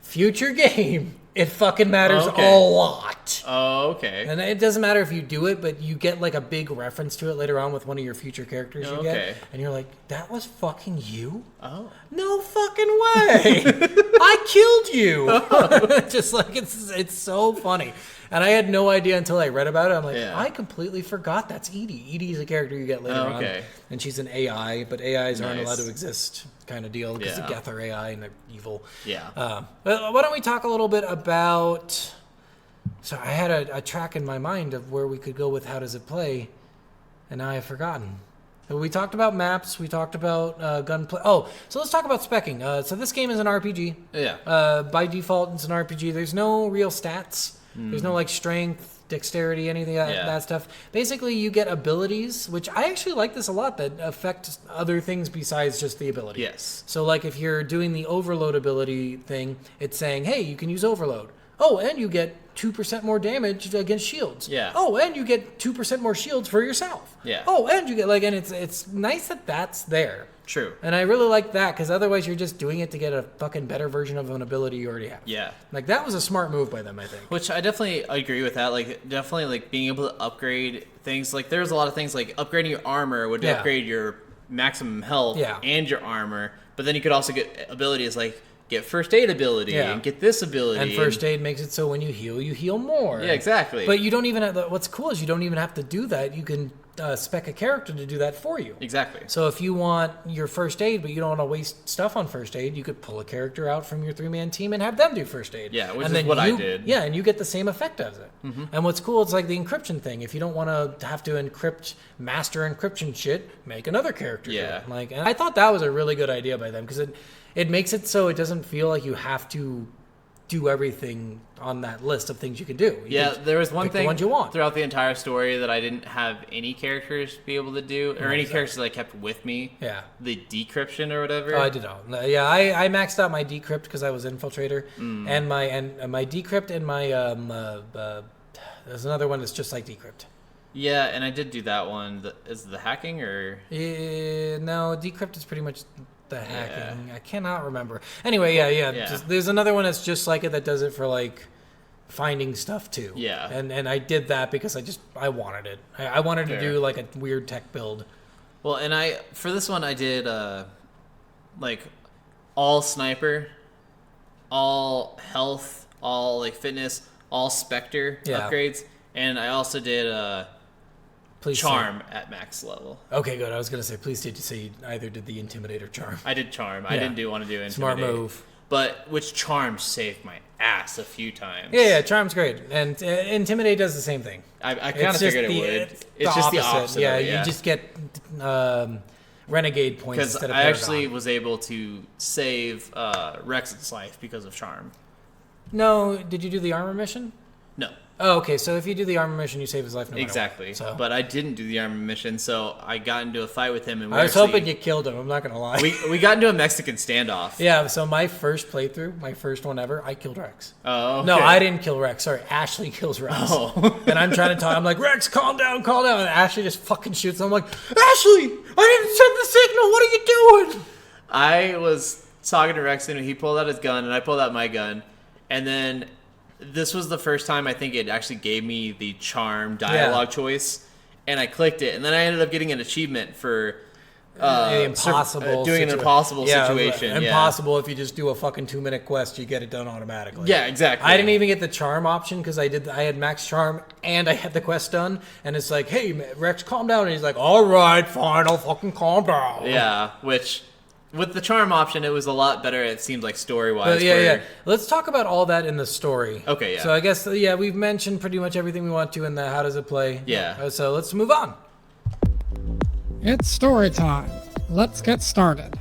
Future game, It fucking matters Okay. a lot. Oh, okay. And it doesn't matter if you do it, but you get like a big reference to it later on with one of your future characters you Okay. get. And you're like, that was fucking you? Oh. No fucking way. I killed you. Just like it's so funny. And I had no idea until I read about it. I'm like, Yeah. I completely forgot that's Edie. Edie's a character you get later on. Okay. And she's an AI, but AIs aren't Nice. allowed to exist kind of deal because Yeah. the Geth are AI and they're evil. Yeah. But why don't we talk a little bit about... So I had a track in my mind of where we could go with how does it play, and now I've forgotten. So we talked about maps, we talked about gunplay. Oh, so let's talk about specking. So this game is an RPG. Yeah. By default, it's an RPG. There's no real stats. There's no like strength, dexterity, anything of Yeah. that stuff. Basically, you get abilities, which I actually like this a lot, that affect other things besides just the ability. Yes. So like if you're doing the overload ability thing, it's saying, hey, you can use overload. Oh, and you get 2% more damage against shields. Yeah. Oh, and you get 2% more shields for yourself. Yeah. Oh, and you get like, and it's nice that that's there. True. And I really like that because otherwise you're just doing it to get a fucking better version of an ability you already have. Yeah. Like that was a smart move by them, I think. Which I definitely agree with that. Like, definitely, like, being able to upgrade things. Like, there's a lot of things, like, upgrading your armor would Yeah. upgrade your maximum health Yeah. and your armor. But then you could also get abilities like get first aid ability Yeah. and get this ability. And first aid makes it so when you heal more. Yeah, exactly. But you don't even have, what's cool is you don't even have to do that. You can spec a character to do that for you. Exactly. So if you want your first aid, but you don't want to waste stuff on first aid, you could pull a character out from your 3-man team and have them do first aid. Yeah, which and is then what I you, did. Yeah, and you get the same effect as it. Mm-hmm. And what's cool, it's like the encryption thing. If you don't want to have to encrypt, master encryption shit, make another character do Yeah. it. Like, and I thought that was a really good idea by them because it makes it so it doesn't feel like you have to do everything on that list of things you can do. You Yeah, can there was one pick the thing ones you want. throughout the entire story that I didn't have any characters be able to do, or any characters that I kept with me. Yeah. The decryption or whatever. Oh, I did all. Yeah, I maxed out my decrypt because I was infiltrator, Mm. and my decrypt and my there's another one that's just like decrypt. Yeah, and I did do that one. Is the hacking or? No, decrypt is pretty much the hacking. I cannot remember. Anyway, yeah. Yeah. There's another one that's just like it that does it for like finding stuff too. Yeah. And I did that because I wanted it. I wanted to Fair. do like a weird tech build. Well, and for this one I did like all sniper, all health, all like fitness, all specter Yeah. upgrades, and I also did Please charm at max level. Say. Okay, good. I was gonna say, please did you say you either did the intimidate or charm? I did charm. I Yeah. didn't want to do intimidate. Smart move. But which charm saved my ass a few times. Yeah, charm's great, and intimidate does the same thing. I kind It's of figured just it would. It's It's just the opposite. Yeah, of it, you just get renegade points because instead of I Paragon. actually was able to save Rex's life because of charm. No, did you do the armor mission? No. Oh, okay. So if you do the armor mission, you save his life. No matter Exactly. what. So But I didn't do the armor mission, so I got into a fight with him, and I was hoping you killed him. I'm not gonna lie. we got into a Mexican standoff. Yeah. So my first playthrough, my first one ever, I killed Rex. Oh. No, okay. I didn't kill Rex. Sorry, Ashley kills Rex. Oh. And I'm trying to talk. I'm like, Rex, calm down. And Ashley just fucking shoots. I'm like, Ashley, I didn't send the signal. What are you doing? I was talking to Rex, and he pulled out his gun, and I pulled out my gun, and then this was the first time I think it actually gave me the charm dialogue choice, and I clicked it, and then I ended up getting an achievement for The impossible doing an impossible situation. Yeah. Impossible if you just do a fucking 2-minute quest, you get it done automatically. Yeah, exactly. I didn't even get the charm option because I had max charm and I had the quest done, and it's like, hey Rex, calm down, and he's like, all right, fine, I'll fucking calm down. Yeah, which with the charm option, it was a lot better. It seems like story wise. But yeah. Let's talk about all that in the story. Okay, yeah. So I guess we've mentioned pretty much everything we want to in the how does it play. Yeah. So let's move on. It's story time. Let's get started.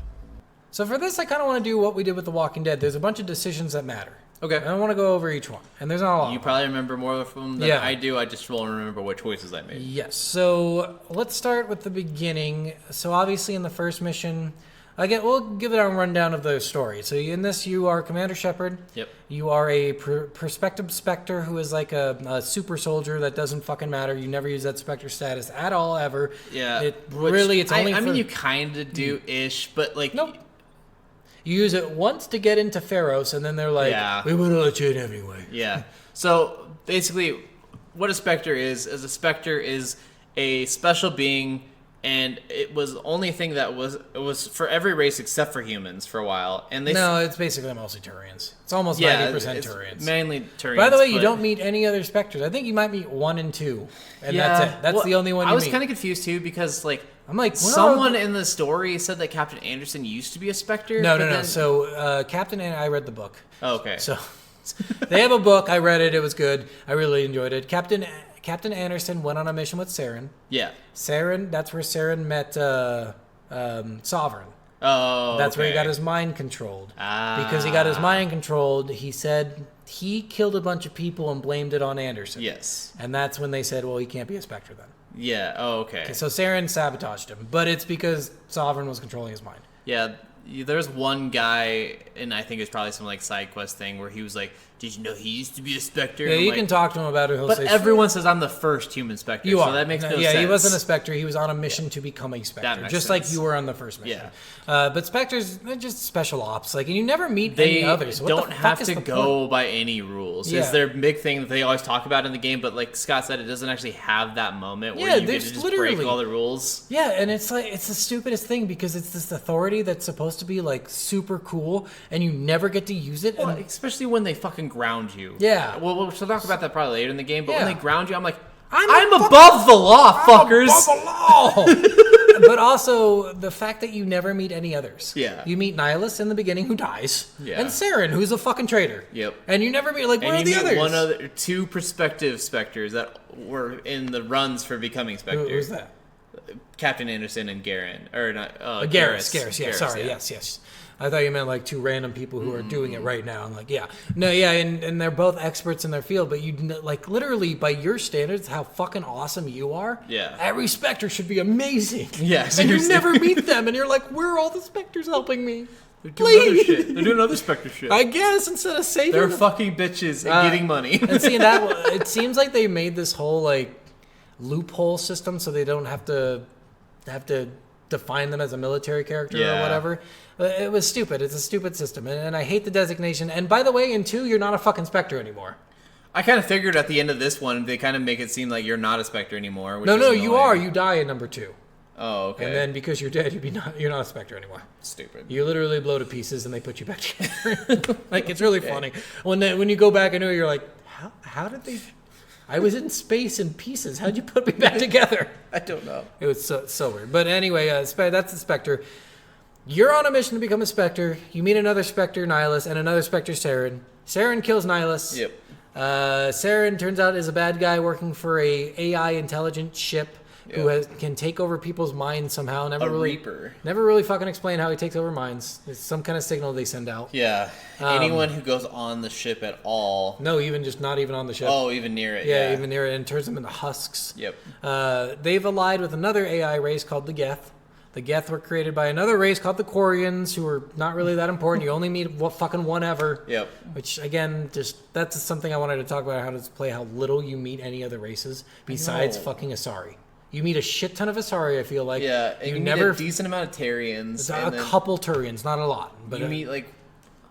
So for this, I kind of want to do what we did with The Walking Dead. There's a bunch of decisions that matter. Okay. And I want to go over each one, and there's not a lot. You probably remember more of them than Yeah. I do. I just won't remember what choices I made. Yes. So let's start with the beginning. So obviously in the first mission, we'll give it a rundown of the story. So in this, you are Commander Shepard. Yep. You are a prospective Spectre who is like a super soldier that doesn't fucking matter. You never use that Spectre status at all, ever. Yeah. It which really, it's only I for... mean, you kind of do ish, but like. Nope. You use it once to get into Pharos, and then they're like, Yeah. we want to let you in anyway. Yeah. So basically, what a Spectre is a Spectre is a special being, and it was the only thing that was for every race except for humans for a while. And No, it's basically mostly Turians. It's almost 90% Turians. Mainly Turians. By the way, you but- don't meet any other Spectres. I think you might meet 1 and 2, and that's it. That's well, the only one you I was meet. kind of confused too because I'm like, someone in the story said that Captain Anderson used to be a Spectre. No. but then- So Captain and I read the book. Oh, okay. So they have a book. I read it. It was good. I really enjoyed it. Captain Anderson went on a mission with Saren. Yeah. Saren, that's where Saren met Sovereign. Oh. That's where he okay. got his mind controlled. Ah. Because he got his mind controlled, he said he killed a bunch of people and blamed it on Anderson. Yes. And that's when they said, well, he can't be a Spectre then. Yeah. Oh, okay. So Saren sabotaged him, but it's because Sovereign was controlling his mind. Yeah. There's one guy, and I think it's probably some like side quest thing where he was like, "Did you know he used to be a Spectre?" Yeah, And I'm you like, can talk to him about it. He'll But say, everyone says I'm the first human Spectre, You so are. that makes no yeah, sense. he wasn't a Spectre. He was on a mission to become a Spectre, makes just like sense. you were on the first mission. Yeah. But Spectres, they're just special ops. Like, and you never meet They any others. What don't the fuck have is to the go point? by any rules. Yeah. It's their big thing that they always talk about in the game, but like Scott said, it doesn't actually have that moment where Yeah, you get to there's just literally- break all the rules. Yeah, and it's like it's the stupidest thing because it's this authority that's supposed to be like super cool, and you never get to use it. Well, And especially when they fucking ground you. Yeah. Well, we'll talk about that probably later in the game, but Yeah. when they ground you, I'm like, I'm I'm a fuck- above the law, fuckers. but also the fact that you never meet any others. Yeah. You meet Nihilus in the beginning who dies. Yeah. And Saren, who's a fucking traitor. Yep. And you never meet, like, where are And the you meet others? two prospective Spectres that were in the runs for becoming Spectre. Who's that? Captain Anderson and Garen, or not? Garrus. Yeah, sorry. yeah. Yes. I thought you meant like two random people who are doing it right now. I'm like, yeah. No, yeah, and they're both experts in their field, but like literally by your standards, how fucking awesome you are. Yeah. Every Spectre should be amazing. Yeah, And you seriously. never meet them, and you're like, where are all the Spectres helping me? They're doing other Please. shit. They're doing other Spectre shit. I guess instead of saving They're them. fucking bitches and getting money. And seeing that, it seems like they made this whole like loophole system so they don't have to define them as a military character or Yeah. whatever. It was stupid. It's a stupid system, and I hate the designation. And by the way, in 2, you're not a fucking Spectre anymore. I kind of figured at the end of this one, they kind of make it seem like you're not a Spectre anymore. Which No, is you annoying. are. You die in number 2, Oh, okay. and then because you're dead, you're not a Spectre anymore. Stupid. You literally blow to pieces, and they put you back together. Like, it's really funny when you go back into it. You're like, how did they? I was in space in pieces. How'd you put me back together? I don't know. It was so weird. But anyway, that's the Spectre. You're on a mission to become a Spectre. You meet another Spectre, Nihilus, and another Spectre, Saren. Saren kills Nihilus. Yep. Saren turns out is a bad guy working for a AI intelligent ship who can take over people's minds somehow. Never really fucking explain how he takes over minds. It's some kind of signal they send out. Yeah. Anyone who goes on the ship at all. No, not even on the ship. Oh, even near it. Yeah, even near it, and turns them into husks. Yep. They've allied with another AI race called the Geth. The Geth were created by another race called the Quarians, who are not really that important. You only meet fucking one ever. Yep. Which, again, that's something I wanted to talk about, how to play, how little you meet any other races besides fucking Asari. You meet a shit ton of Asari, I feel like. Yeah, and you never meet a decent amount of Tarians. a and then couple Turians, not a lot, but you meet like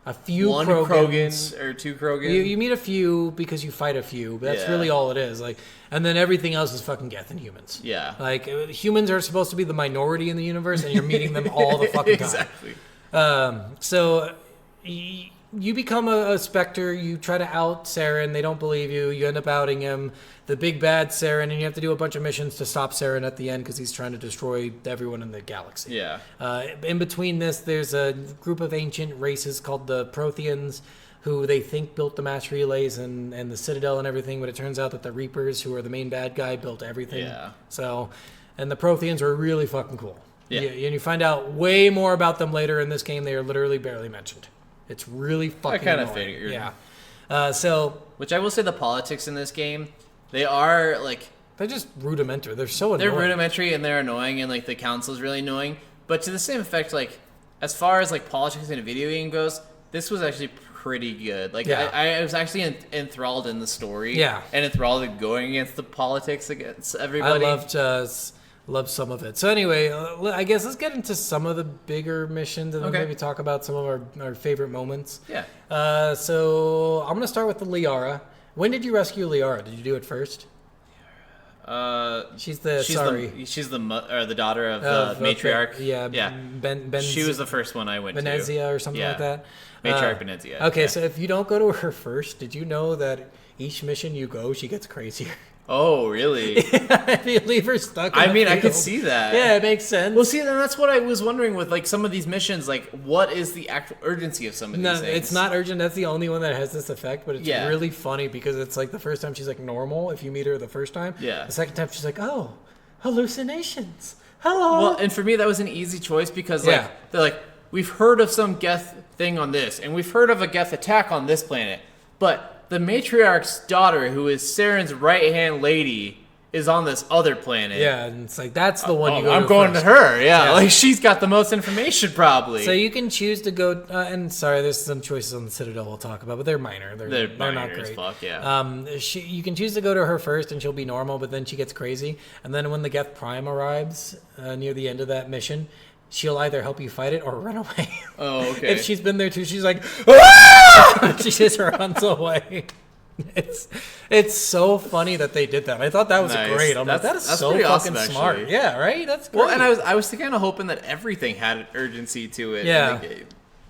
a few one Krogans. Krogan or two Krogan. You meet a few because you fight a few, but that's Yeah. really all it is. Like, and then everything else is fucking Geth and humans. Yeah. Like, humans are supposed to be the minority in the universe, and you're meeting them all the fucking time. Exactly. So you become a Spectre. You try to out Saren. They don't believe you. You end up outing him. The big bad Saren, and you have to do a bunch of missions to stop Saren at the end because he's trying to destroy everyone in the galaxy. Yeah. In between this, there's a group of ancient races called the Protheans, who they think built the mass relays and the Citadel and everything, but it turns out that the Reapers, who are the main bad guy, built everything. Yeah. So, and the Protheans are really fucking cool. Yeah. And you find out way more about them later in this game. They are literally barely mentioned. It's really fucking kinda annoying. figured. Yeah. So Which I will say, the politics in this game, they are like they're just rudimentary. They're so they're annoying. rudimentary and they're annoying, and like the council's really annoying. But to the same effect, like as far as like politics in a video game goes, this was actually pretty good. Like Yeah. I was actually enthralled in the story. Yeah. And enthralled in going against the politics against I everybody. loved Love some of it. So anyway, I guess let's get into some of the bigger missions and then Okay. maybe talk about some of our favorite moments. Yeah. So I'm going to start with the Liara. When did you rescue Liara? Did you do it first? She's the the daughter of the matriarch. Yeah. She was the first one I went Venezia to. or something like that. Matriarch Venezia. Okay, yeah. so if you don't go to her first, did you know that each mission you go, she gets crazier? Oh, really? If you leave her stuck. I mean, I could see that. Yeah, it makes sense. Well, see, then that's what I was wondering with like some of these missions. Like, what is the actual urgency of some of these things? It's not urgent. That's the only one that has this effect, but it's Yeah. really funny because it's like the first time she's like normal if you meet her the first time. Yeah. The second time she's like, oh, hallucinations. Hello. Well, and for me, that was an easy choice because like Yeah. they're like, we've heard of some Geth thing on this, and we've heard of a Geth attack on this planet, but the matriarch's daughter, who is Saren's right-hand lady, is on this other planet. Yeah, and it's like that's the one you go I'm to going first. to her. Yeah, Yeah. like she's got the most information probably. So you can choose to go, and sorry, there's some choices on the Citadel we'll talk about, but they're minor. They're not minor as great. fuck, yeah. You can choose to go to her first, and she'll be normal, but then she gets crazy. And then when the Geth Prime arrives near the end of that mission, she'll either help you fight it or run away. Oh, okay. If she's been there too, she's like, ah! She just runs away. It's so funny that they did that. I thought that was Nice. great. I'm like, that That's is so pretty fucking awesome, smart. actually. Yeah, right? That's great. Well, and I was kind of hoping that everything had urgency to it. Yeah. In the game.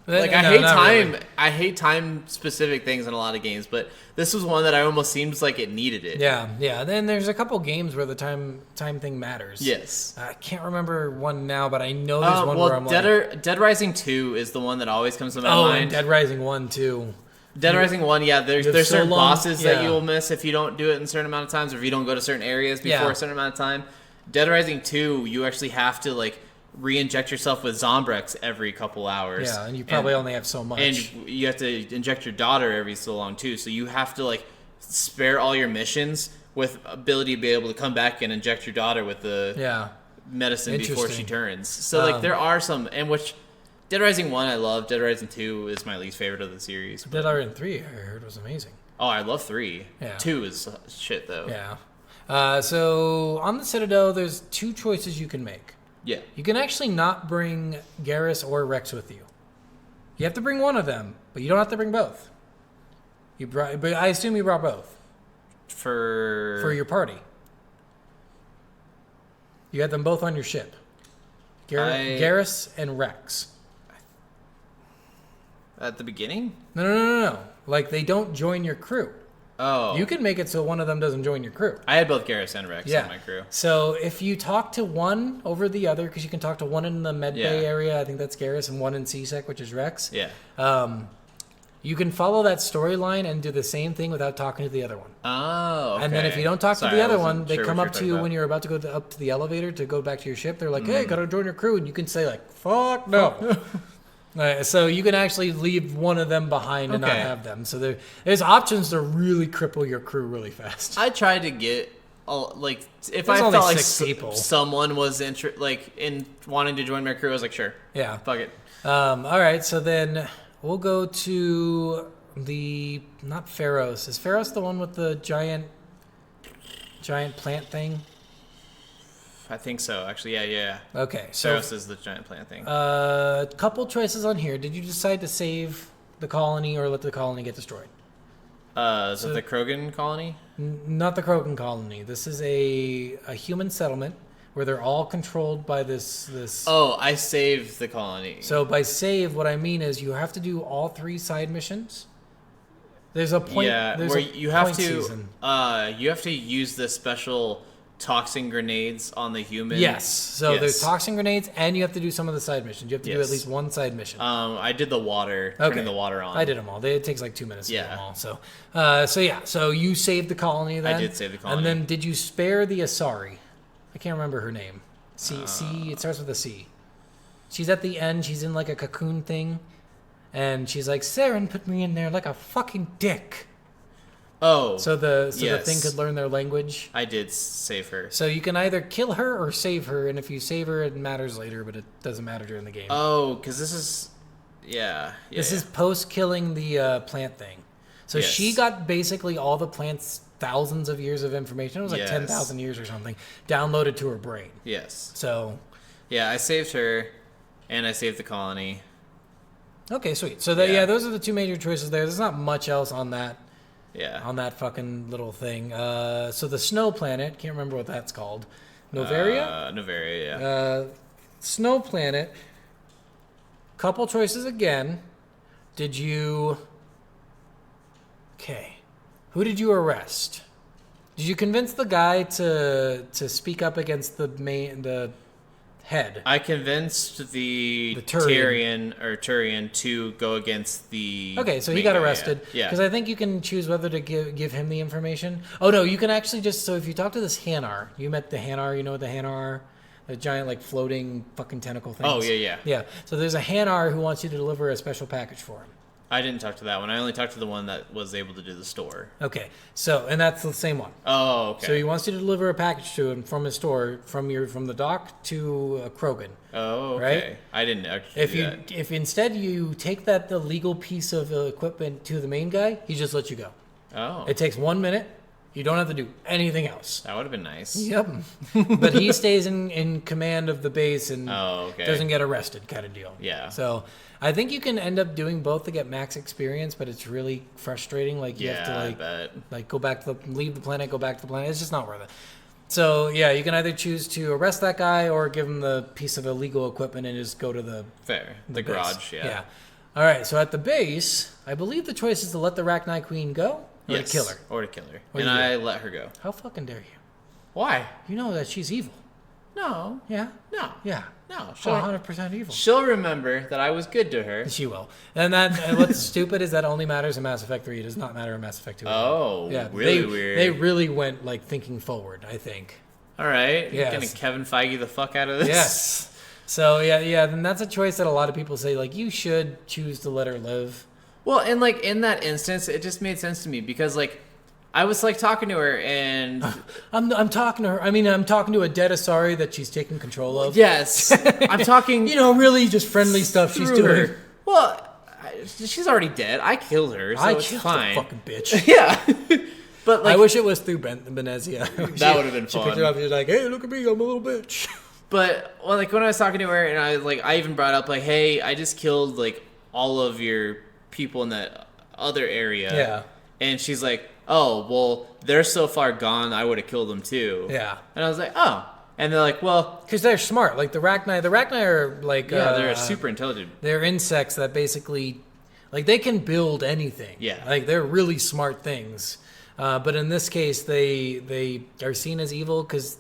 Like No, I hate not time. really. I hate time specific things in a lot of games, but this was one that I almost seems like it needed it. Yeah. Then there's a couple games where the time thing matters. Yes. I can't remember one now, but I know there's one where I'm Dead Rising 2 is the one that always comes to my oh, mind. and Dead Rising 1 too. Dead Rising 1, yeah, there's so certain long- bosses that yeah. you will miss if you don't do it in a certain amount of times, or if you don't go to certain areas before Yeah. a certain amount of time. Dead Rising 2, you actually have to like re-inject yourself with Zombrex every couple hours. Yeah, and you probably only have so much. And you have to inject your daughter every so long too, so you have to like spare all your missions with ability to be able to come back and inject your daughter with the yeah. medicine before she Interesting. turns. So like there are some, and which Dead Rising 1 I love, Dead Rising 2 is my least favorite of the series. Dead Rising 3 I heard was amazing. Oh, I love 3. Yeah. 2 is shit though. Yeah. So on the Citadel, there's two choices you can make. Yeah. You can actually not bring Garrus or Rex with you. You have to bring one of them, but you don't have to bring both. But I assume you brought both for your party. You had them both on your ship. Garrus and Rex. At the beginning? No. Like they don't join your crew. Oh. You can make it so one of them doesn't join your crew. I had both Garrus and Rex on my crew. So if you talk to one over the other, because you can talk to one in the Med Bay area, I think that's Garrus, and one in CSEC, which is Rex. Yeah. You can follow that storyline and do the same thing without talking to the other one. Oh, okay. And then if you don't talk Sorry, to the I other wasn't one, they sure come what up you're to you talking when about. you're about to go up to the elevator to go back to your ship. They're like, hey, gotta join your crew. And you can say like, fuck no. So you can actually leave one of them behind and not Okay. have them. So there's options to really cripple your crew really fast. I tried to get like if There's I only felt like 6 people. someone was in wanting to join my crew, I was like, sure, Yeah. fuck it. All right, so then we'll go to not Pharos. Is Pharos the one with the giant plant thing? I think so. Actually, yeah. Okay, so Saros is the giant plant thing. couple choices on here. Did you decide to save the colony or let the colony get destroyed? Is it the Krogan colony? Not the Krogan colony. This is a human settlement where they're all controlled by this. Oh, I saved the colony. So by save, what I mean is you have to do all 3 side missions. There's a point. Yeah, there's where a you have point to season. you have to use the special toxin grenades on the human. Yes. So Yes. there's toxin grenades, and you have to do some of the side missions. You have to do at Yes. least one side mission. I did the water, turning the water on. I did them all. It takes like 2 minutes to do Yeah. them all. So you saved the colony then? I did save the colony. And then did you spare the Asari? I can't remember her name. C. It starts with a C. She's at the end. She's in like a cocoon thing. And she's like, Saren put me in there like a fucking dick. Oh, So the thing yes. could learn their language. I did save her. So you can either kill her or save her. And if you save her, it matters later, but it doesn't matter during the game. Oh, because this is, this This is post killing the plant thing. So Yes. she got basically all the plants thousands of years of information. It was like Yes. 10,000 years or something downloaded to her brain. Yes. So, Yeah, I saved her, and I saved the colony. okay, sweet. So Yeah. those are the two major choices there. There's not much else on that Yeah. fucking little thing. So the snow planet, can't remember what that's called. Novaria? Novaria, yeah. Snow planet. Couple choices again. Did you... Okay. Who did you arrest? Did you convince the guy to speak up against the head? I convinced the Turian. Turian to go against the... Okay, so he main got guy, arrested. Yeah. Because I think you can choose whether to give him the information. Oh, no, you can actually just... So if you talk to this Hanar, you met the Hanar, you know what the Hanar are? The giant, like, floating fucking tentacle things. Oh, yeah. Yeah, so there's a Hanar who wants you to deliver a special package for him. I didn't talk to that one. I only talked to the one that was able to do the store. Okay, so, and that's the same one. Oh, okay. So he wants you to deliver a package to him from his store, from the dock to Krogan. Oh, okay. Right? I didn't actually do that. If instead you take that illegal piece of equipment to the main guy, he just lets you go. Oh. It takes 1 minute. You don't have to do anything else. That would have been nice. Yep. But he stays in command of the base and doesn't get arrested, kind of deal. Yeah. So I think you can end up doing both to get max experience, but it's really frustrating. Like you have to I bet. go back to leave the planet, go back to the planet. It's just not worth it. So yeah, you can either choose to arrest that guy or give him the piece of illegal equipment and just go to the Fair. The base. garage, yeah. All right. So at the base, I believe the choice is to let the Rachni Queen go or Yes. to kill her. Or to kill her. What And do you do? I let her go. How fucking dare you? Why? You know that she's evil. No. Yeah. No. Yeah. No. She's 100% evil. She'll remember that I was good to her. She will. And what's stupid is that only matters in Mass Effect 3. It does not matter in Mass Effect 2. Oh, yeah, really weird. They really went like thinking forward, I think. All right. Yes. You're gonna Kevin Feige the fuck out of this? Yes. So yeah, then that's a choice that a lot of people say like you should choose to let her live. Well, and like in that instance, it just made sense to me because like I was like talking to her and I'm talking to her. I mean, I'm talking to a dead Asari that she's taking control of. yes, I'm talking. Really just friendly stuff she's through doing. her. Well, she's already dead. I killed her, so I it's killed fine. the fucking bitch. Yeah, but like I wish it was through Benezia. That would have been She fun. picked it up and she's like, hey, look at me, I'm a little bitch. But well, like when I was talking to her, and I even brought up like, hey, I just killed like all of your people in that other area. Yeah. And she's like, oh, well, they're so far gone, I would have killed them too. Yeah. And I was like, oh. And they're like, well, Because they're smart. Like the Rachni are like... yeah, they're super intelligent. They're insects that basically... Like they can build anything. Yeah. Like they're really smart things. But in this case, they are seen as evil because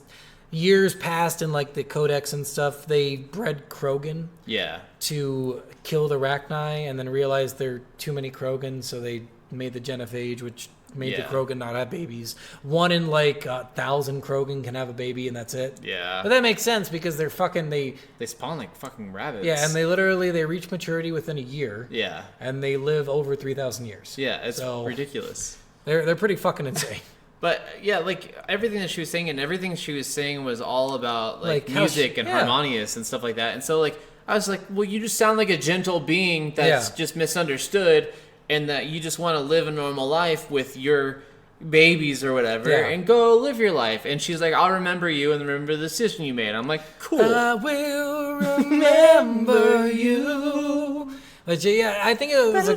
years past in like the Codex and stuff, they bred Krogan Yeah. to kill the Rachni and then realized there are too many Krogan, so they made the genophage, which made the Yeah. Krogan not have babies. One in like 1,000 Krogan can have a baby, and that's it. Yeah. But that makes sense because they're fucking they spawn like fucking rabbits. yeah, and they reach maturity within a year. Yeah. And they live over 3,000 years. Yeah, it's So- ridiculous. They're pretty fucking insane. But yeah, like everything that she was saying and everything she was saying was all about like Like how music she- and yeah. harmonious and stuff like that. And so like I was like, well, you just sound like a gentle being that's Yeah. just misunderstood, and that you just want to live a normal life with your babies or whatever, Yeah. and go live your life. And she's like, I'll remember you and remember the decision you made. I'm like, cool. I will remember you. But yeah, I think it was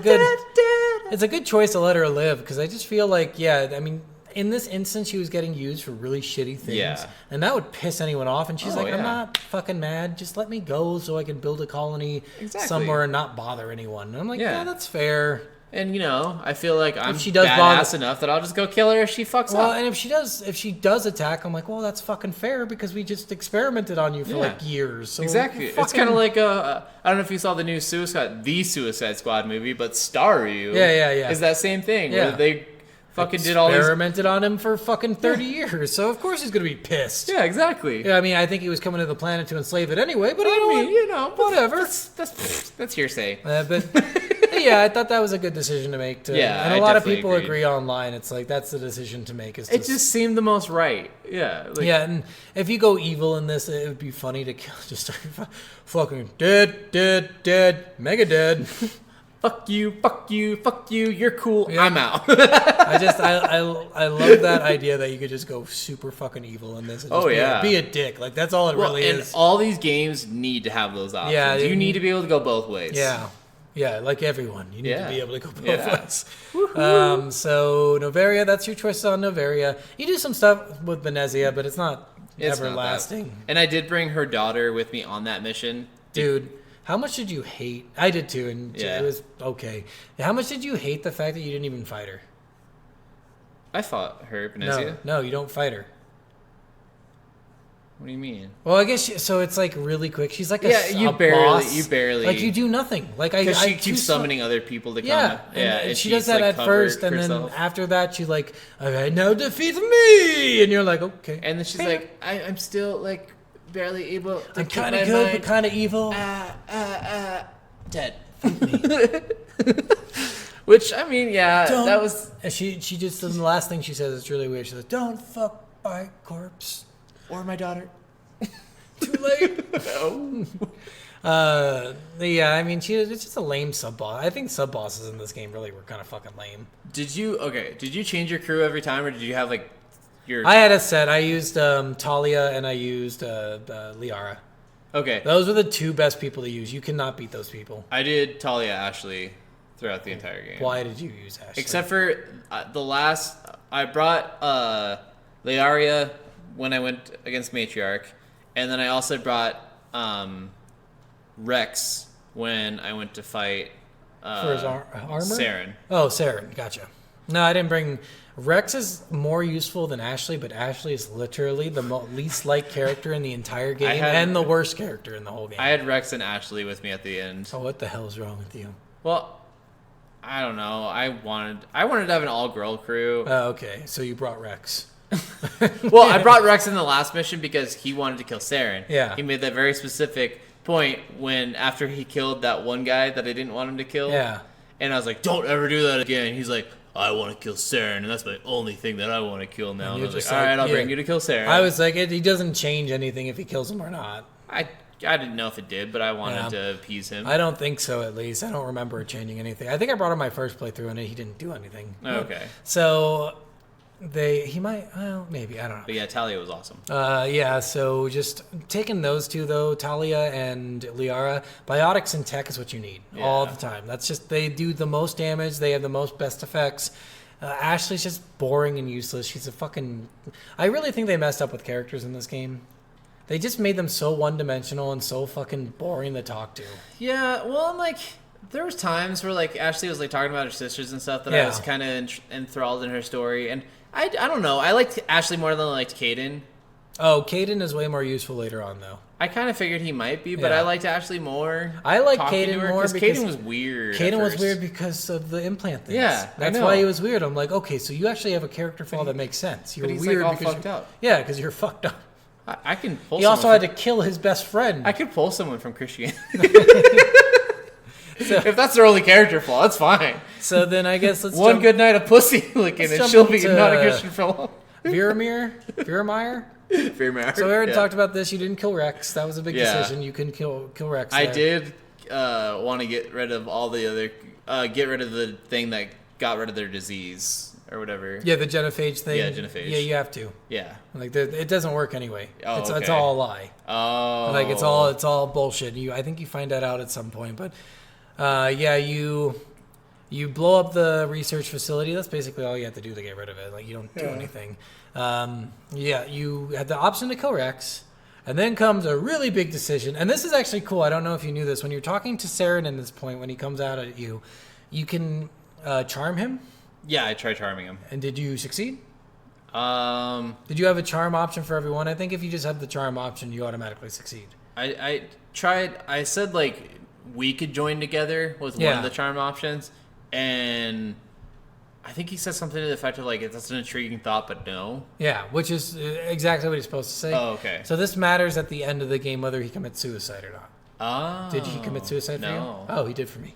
it's a good choice to let her live because I just feel like, yeah, I mean, in this instance, she was getting used for really shitty things. Yeah. And that would piss anyone off. And she's Oh, like, I'm yeah. not fucking mad. Just let me go so I can build a colony Exactly. somewhere and not bother anyone. And I'm like, Yeah. yeah, that's fair. And you know, I feel like I'm she does badass bother- enough that I'll just go kill her if she fucks Well, up. and if she does attack, I'm like, well, that's fucking fair because we just experimented on you for Yeah. like years. So Exactly. It's fucking- kind of like I don't know if you saw the new Suicide Squad movie, but Starryu Yeah. is that same thing. Yeah. Where they fucking did all these. experimented on him for fucking 30 years. So of course he's gonna be pissed. Yeah, exactly. Yeah, I mean, I think he was coming to the planet to enslave it anyway. But whatever. whatever. That's hearsay. But yeah, I thought that was a good decision to make. Yeah, and a I lot of definitely people agreed. agree online. It's like that's the decision to make. Is It just seemed the most right. Yeah. Like, yeah, and if you go evil in this, it would be funny to kill, just start fucking dead, mega dead. fuck you, fuck you, fuck you, you're cool, Yeah. I'm out. I love that idea that you could just go super fucking evil in this. And just Oh, yeah. be a dick. Like that's all it Well, really and is. all these games need to have those options. Yeah, You need to be able to go both ways. Yeah, like everyone, you need to Yeah. be able to go both Yeah. ways. So Noveria, that's your choice on Noveria. You do some stuff with Venezia, but it's not It's not that. everlasting. And I did bring her daughter with me on that mission. Dude, how much did you hate? I did too, and Yeah. it was okay. How much did you hate the fact that you didn't even fight her? I fought her, Venezia. No, you don't fight her. What do you mean? Well, I guess so. It's like really quick. She's like You a barely- boss. you barely- like you do nothing. Like Because she I keeps summoning other people to come. Yeah, and she does that at first, and then after that, she's like, "Okay, now defeat me," and you're like, "Okay." And then she's like, I'm still like barely able to I'm keep kind my of good, mind. but kind of evil. Dead. Which I mean, yeah, Don't- that was And she just the last thing she says is really weird. She's like, "Don't fuck my corpse." or my daughter. Too late. Oh. Yeah, I mean, it's just a lame sub boss. I think sub bosses in this game really were kind of fucking lame. Did you change your crew every time, or did you have like your? I had a set. I used Talia and I used Liara. Okay, Those were the two best people to use. You cannot beat those people. I did Talia Ashley throughout the entire game. Why did you use Ashley? Except for the last, I brought Learia when I went against Matriarch, and then I also brought Rex when I went to fight for his armor. Saren. Oh, Saren. Gotcha. No, I didn't bring. Rex is more useful than Ashley, but Ashley is literally the least liked character in the entire game and the worst character in the whole game. I had Rex and Ashley with me at the end. Oh, what the hell is wrong with you? Well, I don't know. I wanted to have an all-girl crew. Oh, okay. So you brought Rex. Well, I brought Rex in the last mission because he wanted to kill Saren. Yeah. He made that very specific point when after he killed that one guy that I didn't want him to kill. Yeah. And I was like, don't ever do that again. He's like, I want to kill Saren, and that's my only thing that I want to kill now. And I you're was like, just all like, right, I'll yeah. bring you to kill Saren. I was like, he doesn't change anything if he kills him or not. I didn't know if it did, but I wanted Yeah. to appease him. I don't think so, at least. I don't remember it changing anything. I think I brought him my first playthrough, and he didn't do anything. Okay. So he might, well, maybe, I don't know. But yeah, Talia was awesome. Yeah, so just taking those two, though, Talia and Liara, biotics and tech is what you need all Yeah. the time. That's just, they do the most damage, they have the most best effects. Ashley's just boring and useless. She's a fucking... I really think they messed up with characters in this game. They just made them so one-dimensional and so fucking boring to talk to. Yeah, well, and like there was times where like Ashley was like talking about her sisters and stuff that I Yeah. was kind of enthralled in her story, and I don't know. I liked Ashley more than I liked Caden. Oh, Caden is way more useful later on, though. I kind of figured he might be, but Yeah. I liked Ashley more. I like talking to Caden her, more because Caden was weird. at Caden was first. weird because of the implant things. Yeah, I that's know. why he was weird. I'm like, okay, so you actually have a character flaw that makes sense. You're but he's, weird like, all because fucked you're, up. Yeah, because you're fucked up. I can pull. He also had someone to kill his best friend. I could pull someone from Christianity. If that's their only character flaw, that's fine. So then I guess let's One jump, good night of pussy licking, let's and jump she'll be into, not a Christian for long. Veermeyer. Very mad. So we already Yeah. talked about this. You didn't kill Rex. That was a big Yeah. decision. You couldn't kill Rex. I there. did want to get rid of all the other, get rid of the thing that got rid of their disease or whatever. Yeah, the genophage thing. Yeah, genophage. Yeah, you have to. Yeah. Like it doesn't work anyway. Oh, it's okay. all a lie. Oh. Like it's all bullshit. I think you find that out at some point, but yeah, you blow up the research facility. That's basically all you have to do to get rid of it. Like you don't do anything. Yeah, you had the option to kill Rex, and then comes a really big decision. And this is actually cool. I don't know if you knew this. When you're talking to Saren in this point, when he comes out at you, you can charm him. Yeah, I tried charming him. And did you succeed? Did Did you have a charm option for everyone? I think if you just have the charm option, you automatically succeed. I tried. I said like we could join together was one Yeah. of the charm options, and I think he said something to the effect of like that's an intriguing thought, but no. Yeah, which is exactly what he's supposed to say. Oh, okay. So this matters at the end of the game whether he commits suicide or not. Oh. Did he commit suicide for you? No. Oh, he did for me.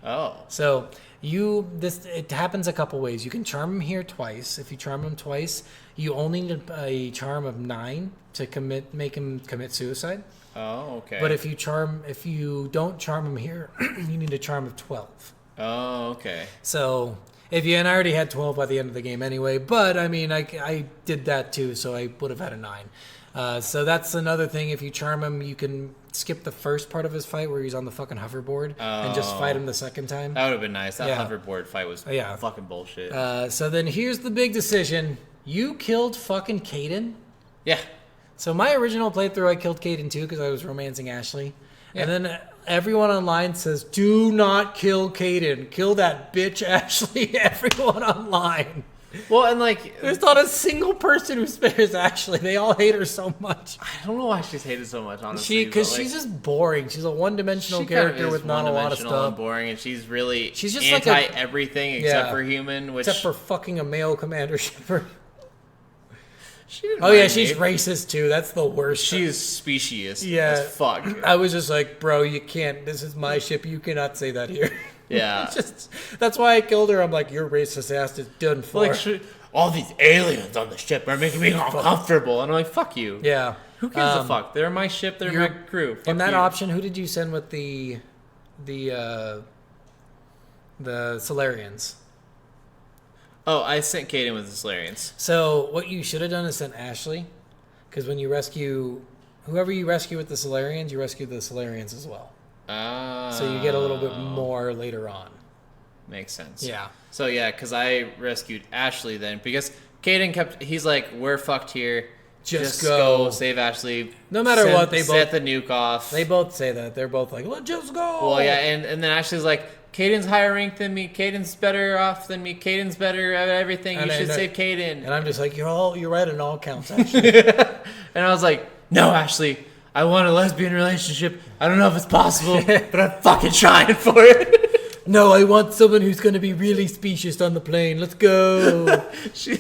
Oh. So it happens a couple ways. You can charm him here twice. If you charm him twice, you only need a charm of 9 to make him commit suicide. Oh, okay. But if you don't charm him here, you need a charm of 12. Oh, okay. So and I already had 12 by the end of the game anyway, but I mean, I did that too, so I would have had a 9. So that's another thing. If you charm him, you can skip the first part of his fight where he's on the fucking hoverboard and just fight him the second time. That would have been nice. That Yeah. hoverboard fight was fucking bullshit. So then here's the big decision. You killed fucking Caden? Yeah. So my original playthrough, I killed Caden too because I was romancing Ashley. Yeah. And then everyone online says, do not kill Caden. Kill that bitch Ashley. Everyone online. Well, and like... There's not a single person who spares Ashley. They all hate her so much. I don't know why she's hated so much, honestly. Because she's just boring. She's a one-dimensional character with not a lot of stuff. And boring, and she's just like anti-everything except for human. Except for fucking a male commander shipper. She's racist too. That's the worst. She is speciest as fuck. I was just like, bro, you can't. This is my ship. You cannot say that here. Yeah. That's why I killed her. I'm like, your racist ass is done for. Like, all these aliens on the ship are making me uncomfortable. And I'm like, fuck you. Yeah. Who gives a fuck? They're my ship. They're my crew. Fuck and that you. option, who did you send with the Solarians? Oh, I sent Caden with the Solarians. So what you should have done is sent Ashley, because when you rescue whoever you rescue with the Solarians, you rescue the Solarians as well. So you get a little bit more later on. Makes sense. Yeah. So yeah, because I rescued Ashley then, because Caden he's like, we're fucked here. Just go save Ashley. No matter what, they both set the nuke off. They both say that. They're both like, let's just go. Well, yeah, and then Ashley's like, Caden's higher ranked than me. Caden's better off than me. Caden's better at everything. You should save Caden. And I'm just like, you're right in all counts, Ashley. And I was like, no, Ashley, I want a lesbian relationship. I don't know if it's possible, but I'm fucking trying for it. No, I want someone who's going to be really specious on the plane. Let's go. She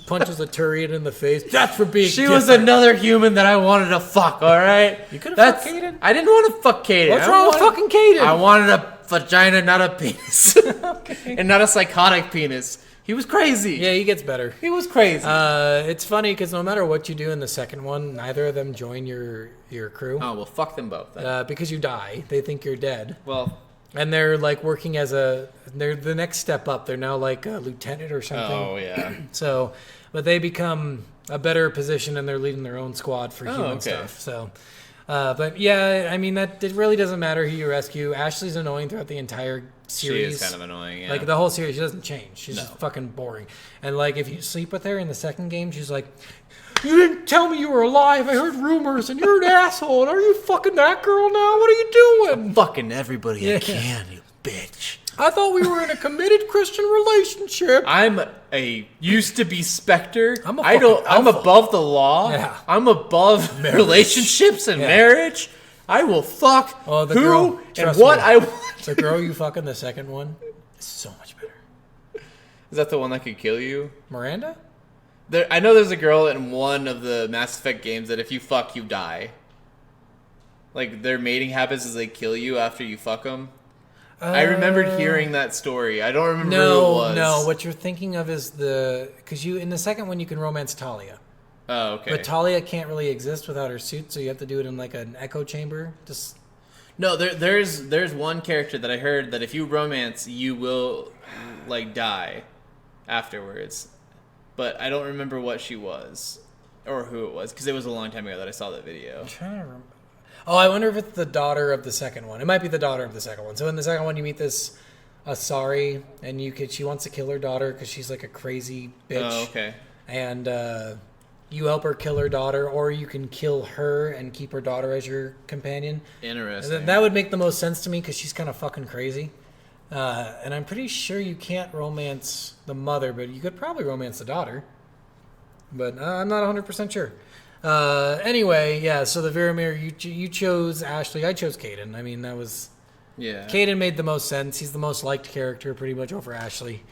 punches a Turian in the face. That's for being She was another human that I wanted to fuck, all right? You could have fucked Caden? I didn't want to fuck Caden. What's wrong with fucking Caden? I wanted a vagina, not a penis. Okay. And not a psychotic penis. He was crazy. Yeah, he gets better. He was crazy. It's funny because no matter what you do in the second one, neither of them join your crew. Oh, well, fuck them both then. Because you die. They think you're dead. Well... And they're like working they're the next step up. They're now like a lieutenant or something. Oh, yeah. So, but they become a better position and they're leading their own squad for human stuff. So, but yeah, I mean, it really doesn't matter who you rescue. Ashley's annoying throughout the entire series. She is kind of annoying, yeah. Like the whole series, she doesn't change. She's just fucking boring. And like if you sleep with her in the second game, she's like, you didn't tell me you were alive. I heard rumors, and you're an asshole. And are you fucking that girl now? What are you doing? I'm fucking everybody I can, you bitch. I thought we were in a committed Christian relationship. I'm a used to be Spectre. I'm I'm above the law. Yeah. I'm above relationships and marriage. I will fuck the who girl, and what me. I want. The girl you fuck in the second one is so much better. Is that the one that could kill you? Miranda? I know there's a girl in one of the Mass Effect games that if you fuck, you die. Like, their mating habits is they kill you after you fuck them. I remembered hearing that story. I don't remember who it was. No, what you're thinking of is because in the second one you can romance Talia. Oh, okay. But Talia can't really exist without her suit, so you have to do it in like an echo chamber. No, there's one character that I heard that if you romance, you will like die afterwards. But I don't remember what she was or who it was because it was a long time ago that I saw that video. I'm trying to remember. Oh, I wonder if it's the daughter of the second one. It might be the daughter of the second one. So in the second one, you meet this Asari, and she wants to kill her daughter because she's like a crazy bitch. Oh, okay. And you help her kill her daughter, or you can kill her and keep her daughter as your companion. Interesting. That would make the most sense to me because she's kind of fucking crazy. And I'm pretty sure you can't romance the mother, but you could probably romance the daughter. But I'm not 100% sure. Anyway, yeah, so the Viramir, you chose Ashley. I chose Caden. I mean, that was... Yeah. Caden made the most sense. He's the most liked character pretty much over Ashley.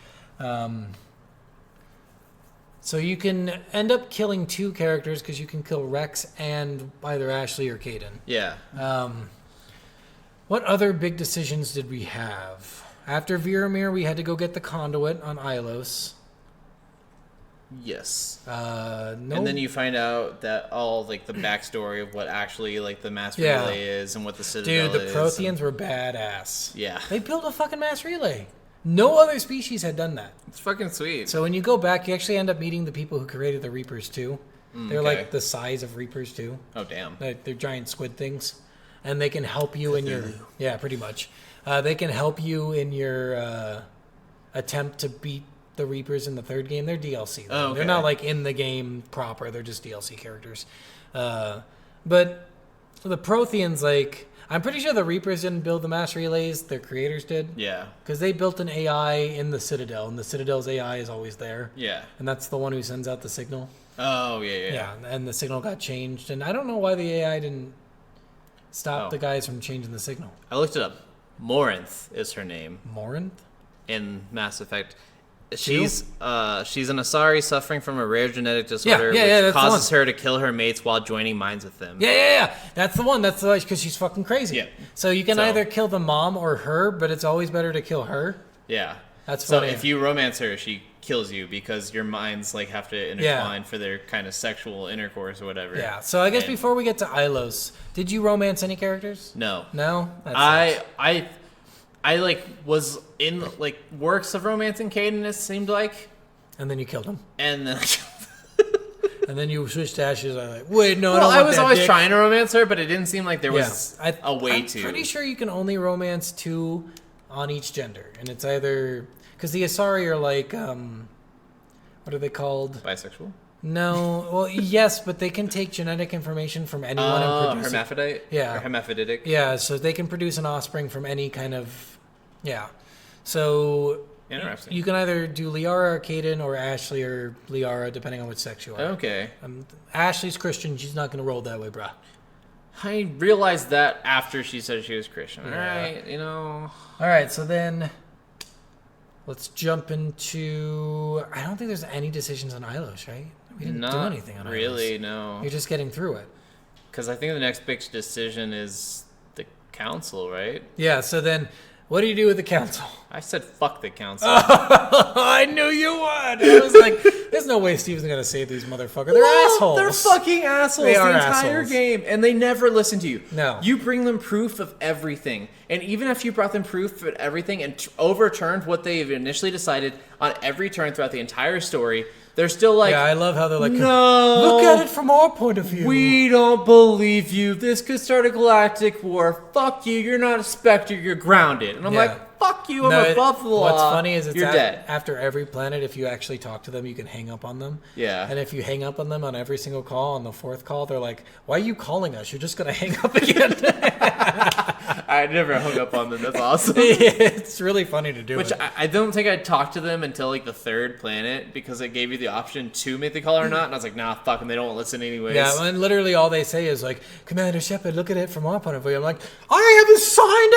So you can end up killing two characters because you can kill Rex and either Ashley or Caden. Yeah. What other big decisions did we have? After Viramir, we had to go get the conduit on Ilos. Yes. No. And then you find out that all like the backstory of what actually like the mass Yeah. relay is and what the Citadel Dude, is. the Protheans were badass. Yeah. They built a fucking mass relay. No other species had done that. It's fucking sweet. So when you go back, you actually end up meeting the people who created the Reapers too. They're okay. like the size of Reapers too. Oh damn. They're giant squid things, and they can help you in your pretty much. They can help you in your attempt to beat the Reapers in the third game. They're DLC. Though. Oh, okay. They're not like in the game proper. They're just DLC characters. But the Protheans, like, I'm pretty sure the Reapers didn't build the mass relays. Their creators did. Yeah. Because they built an AI in the Citadel, and the Citadel's AI is always there. Yeah. And that's the one who sends out the signal. Oh yeah. Yeah, and the signal got changed. And I don't know why the AI didn't stop the guys from changing the signal. I looked it up. Morinth is her name Morinth? in Mass Effect. She's an Asari suffering from a rare genetic disorder yeah, which that's the causes one. her to kill her mates while joining minds with them. Yeah. That's the one. That's because she's fucking crazy. Yeah. So you can So- either kill the mom or her, but it's always better to kill her. Yeah. That's so funny. if you romance her, she kills you because your minds like have to intertwine for their kind of sexual intercourse or whatever. Yeah. So I guess And- before we get to Ilos, did you romance any characters? No. No? That sucks. I like was in like works of romancing Caden, it seemed like. And then you killed him. And then And then you switched to Ashes. I'm like, wait, no, I well, don't I want was that always dick. trying to romance her, but it didn't seem like there was Yeah. a way I'm to. pretty sure you can only romance 2 on each gender. And it's either... Because the Asari are like... what are they called? Bisexual? No. Well, yes, but they can take genetic information from anyone and produce it. Hermaphrodite? Yeah. Or hermaphroditic? Yeah, so they can produce an offspring from any kind of... Yeah. So... Interesting. You can either do Liara or Caden or Ashley or Liara, depending on which sex you are. Okay. Ashley's Christian. She's not going to roll that way, bruh. I realized that after she said she was Christian. All right, you know. All right, so then let's jump into... I don't think there's any decisions on Ilos, right? We didn't do anything on Ilos. really, no. You're just getting through it. Because I think the next big decision is the council, right? Yeah, so then what do you do with the council? I said fuck the council. I knew you would. I was like, there's no way Steven's going to save these motherfuckers. They're assholes. They're fucking assholes They the are entire assholes. game, and they never listen to you. No. You bring them proof of everything, and even if you brought them proof of everything and overturned what they've initially decided on every turn throughout the entire story, they're still like, Yeah, I love how they're like, no, look at it from our point of view. we don't believe you. This could start a galactic war. Fuck you. You're not a Spectre. You're grounded. And I'm Yeah. like, fuck you. I'm above the law. What's funny is it's you're dead. after every planet, if you actually talk to them, you can hang up on them. Yeah. And if you hang up on them on every single call, on the 4th call, they're like, why are you calling us? You're just going to hang up again. I never hung up on them. That's awesome. It's really funny to do Which it. I don't think I'd talk to them until like the 3rd planet because it gave you the option to make the call or not. And I was like, nah, fuck them. They don't listen anyways. Yeah, and literally all they say is like, Commander Shepard, look at it from our point of view. I'm like, I have a signed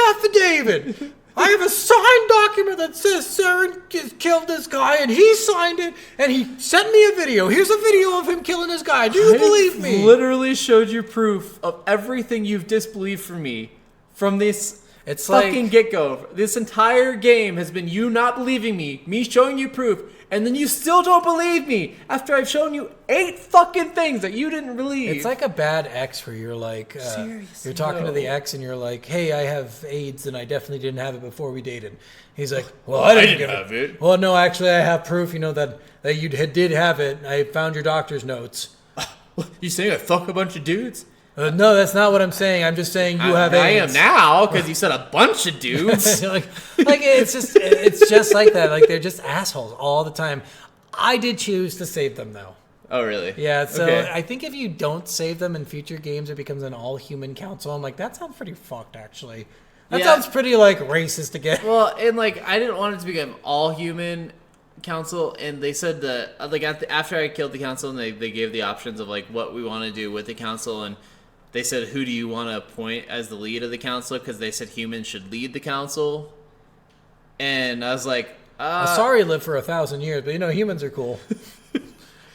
affidavit. I have a signed document that says Saren killed this guy, and he signed it, and he sent me a video. Here's a video of him killing this guy. Do you believe me? Literally showed you proof of everything you've disbelieved from me from this It's fucking like- get-go. This entire game has been you not believing me showing you proof, and then you still don't believe me after I've shown you 8 fucking things that you didn't believe. It's like a bad ex where you're like, Seriously, you're talking to the no. ex and you're like, hey, I have AIDS and I definitely didn't have it before we dated. He's like, well, I didn't have it. Well, no, actually, I have proof, that you did have it. I found your doctor's notes. You saying I fuck a bunch of dudes? No, that's not what I'm saying. I'm just saying you have I AIDS. am now because you said a bunch of dudes. like it's just like that. Like they're just assholes all the time. I did choose to save them though. Oh, really? Yeah, so Okay. I think if you don't save them in future games, it becomes an all-human council. I'm like, that sounds pretty fucked, actually. That Yeah. sounds pretty, like, racist again. Well, and like I didn't want it to become all human council, and they said that like after I killed the council, and they gave the options of like what we want to do with the council, and they said who do you want to appoint as the lead of the council because they said humans should lead the council, and I was like, Sorry, live for 1,000 years, but humans are cool.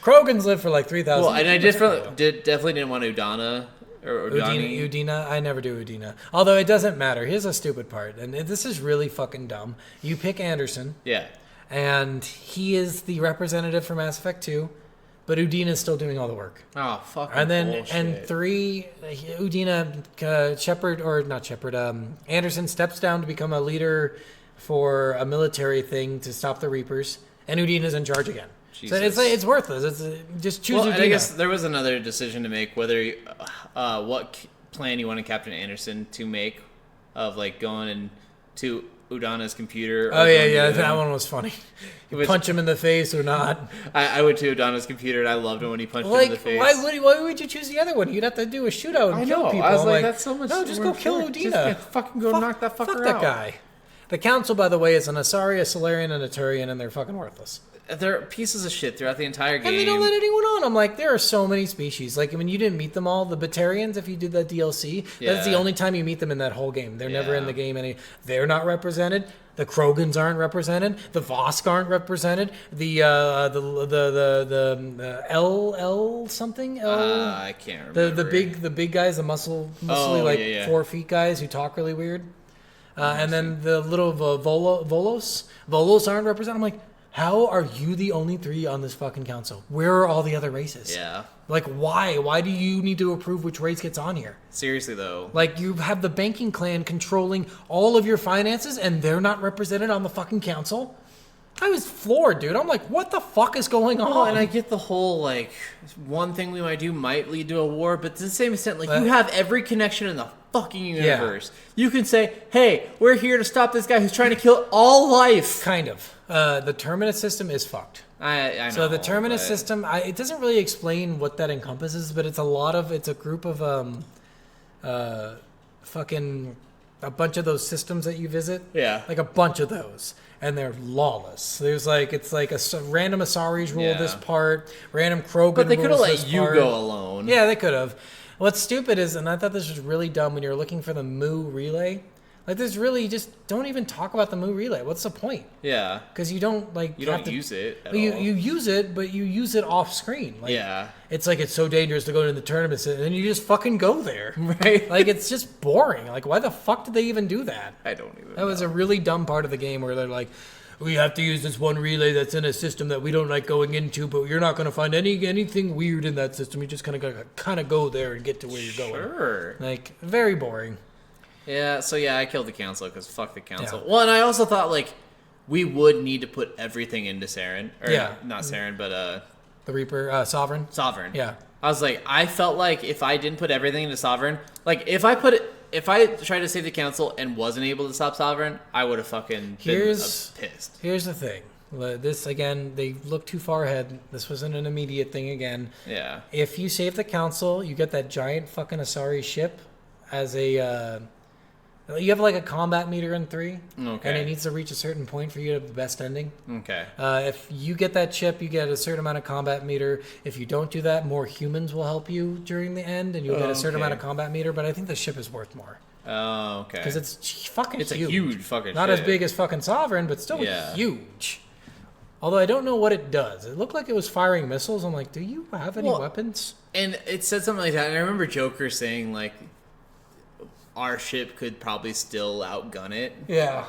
Krogans live for like 3,000. well, and I years. definitely didn't want Udana or Udani. Udina, I never do Udina. Although it doesn't matter. Here's a stupid part, and this is really fucking dumb. You pick Anderson. Yeah. and he is the representative for Mass Effect 2, but Udina is still doing all the work. Oh, fucking And then bullshit. and 3, Anderson steps down to become a leader for a military thing to stop the Reapers, and Udina's in charge again. Jesus. So it's worthless. Just choose Udina. And I guess there was another decision to make whether what plan you wanted Captain Anderson to make of like going to Udana's computer. Or Oh yeah, going yeah, to- that one was funny. You was- punch him in the face or not? I went to Udana's computer and I loved it when he punched him in Like, the face. why would you choose the other one? You'd have to do a shootout and I kill know. people. I was I'm like, that's so much. No, just more go kill fun. Udina. Just fucking go knock that fucker fuck out. that guy. The Council, by the way, is an Asari, a Solarian, and a Turian, and they're fucking worthless. They're pieces of shit throughout the entire game. And they don't let anyone on. I'm like, there are so many species. Like, I mean, you didn't meet them all. The Batarians, if you did that DLC, that's the Yeah. only time you meet them in that whole game. They're never in Yeah. the game. They're not represented. The Krogans aren't represented. The Vosk aren't represented. The L something L. I can't remember. The big guys, the muscly 4 feet guys who talk really weird. And then the little Volos aren't represented. I'm like, how are you the only 3 on this fucking council? Where are all the other races? Yeah. Like, why? Why do you need to approve which race gets on here? Seriously though. Like, you have the banking clan controlling all of your finances, and they're not represented on the fucking council? I was floored, dude. I'm like, what the fuck is going on? Oh, and I get the whole, like, one thing we might do might lead to a war, but to the same extent, like, you have every connection in the fucking universe. You can say, hey, we're here to stop this guy who's trying to kill all life. Kind of. The Terminus system is fucked. I know. So the Terminus but- system, it doesn't really explain what that encompasses, but it's a group of fucking a bunch of those systems that you visit. Yeah. Like a bunch of those. And they're lawless. There's like, it's like random Asaris rule this part, random Krogan But they could have rules let this you part. go alone. Yeah, they could have. What's stupid is, and I thought this was really dumb when you're looking for the Moo relay. Like, there's really just don't even talk about the Moo relay. What's the point? Yeah. Because you don't like You have don't to, use it at you all. you use it, but you use it off screen. Like, Yeah. it's like it's so dangerous to go into the tournaments, and then you just fucking go there. Right. Like, it's just boring. Like, why the fuck did they even do that? I don't even That was a really dumb part of the game where they're like, we have to use this one relay that's in a system that we don't like going into, but you're not going to find anything weird in that system. You're just going to kind of go there and get to where you're going. Sure. Like, very boring. Yeah, so yeah, I killed the council because fuck the council. Yeah. Well, and I also thought, like, we would need to put everything into Saren. Or, Yeah. not Saren, but The Reaper, Sovereign. Sovereign. Yeah. I was like, I felt like if I didn't put everything into Sovereign, like, if I tried to save the council and wasn't able to stop Sovereign, I would have fucking been pissed. Here's the thing. This, again, they look too far ahead. This wasn't an immediate thing again. Yeah. If you save the council, you get that giant fucking Asari ship as a... you have like a combat meter in 3. Okay. And it needs to reach a certain point for you to have the best ending. Okay. If you get that chip, you get a certain amount of combat meter. If you don't do that, more humans will help you during the end, and you'll get a certain okay. amount of combat meter. But I think the ship is worth more. Oh, okay. Because it's fucking It's a huge. huge fucking Not ship. as big as fucking Sovereign, but still Yeah. huge. Although I don't know what it does. It looked like it was firing missiles. I'm like, do you have any Well, weapons? And it said something like that. And I remember Joker saying, like, our ship could probably still outgun it. Yeah.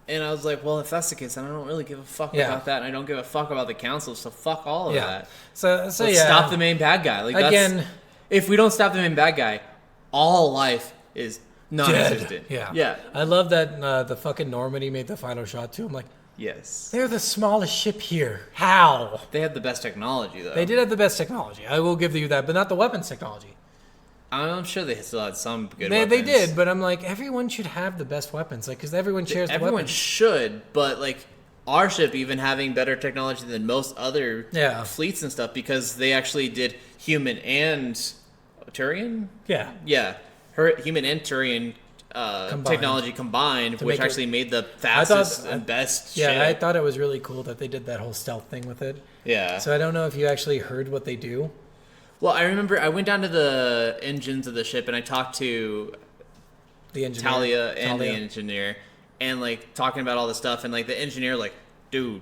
And I was like, well, if that's the case, then I don't really give a fuck Yeah. about that. And I don't give a fuck about the council, so fuck all of Yeah. that. So Let's yeah. stop the main bad guy. Like, Again- if we don't stop the main bad guy, all life is non-existent. Yeah. Yeah. I love that the fucking Normandy made the final shot too. I'm like, Yes. they're the smallest ship here. How? They had the best technology, though. They did have the best technology. I will give you that, but not the weapons technology. I'm sure they still had some good They weapons. did, but I'm like, everyone should have the best weapons, like, because everyone shares the Everyone weapons. should, but, like, our ship even having better technology than most other Yeah. fleets and stuff because they actually did human and Turian? Yeah. Yeah. Human and Turian technology combined, which make it- actually made the fastest and best Yeah, ship. I thought it was really cool that they did that whole stealth thing with it. Yeah. So I don't know if you actually heard what they do. Well, I remember I went down to the engines of the ship and I talked to The engineer. Talia and the Talia. engineer and, like, talking about all this stuff. And, like, the engineer, like, dude,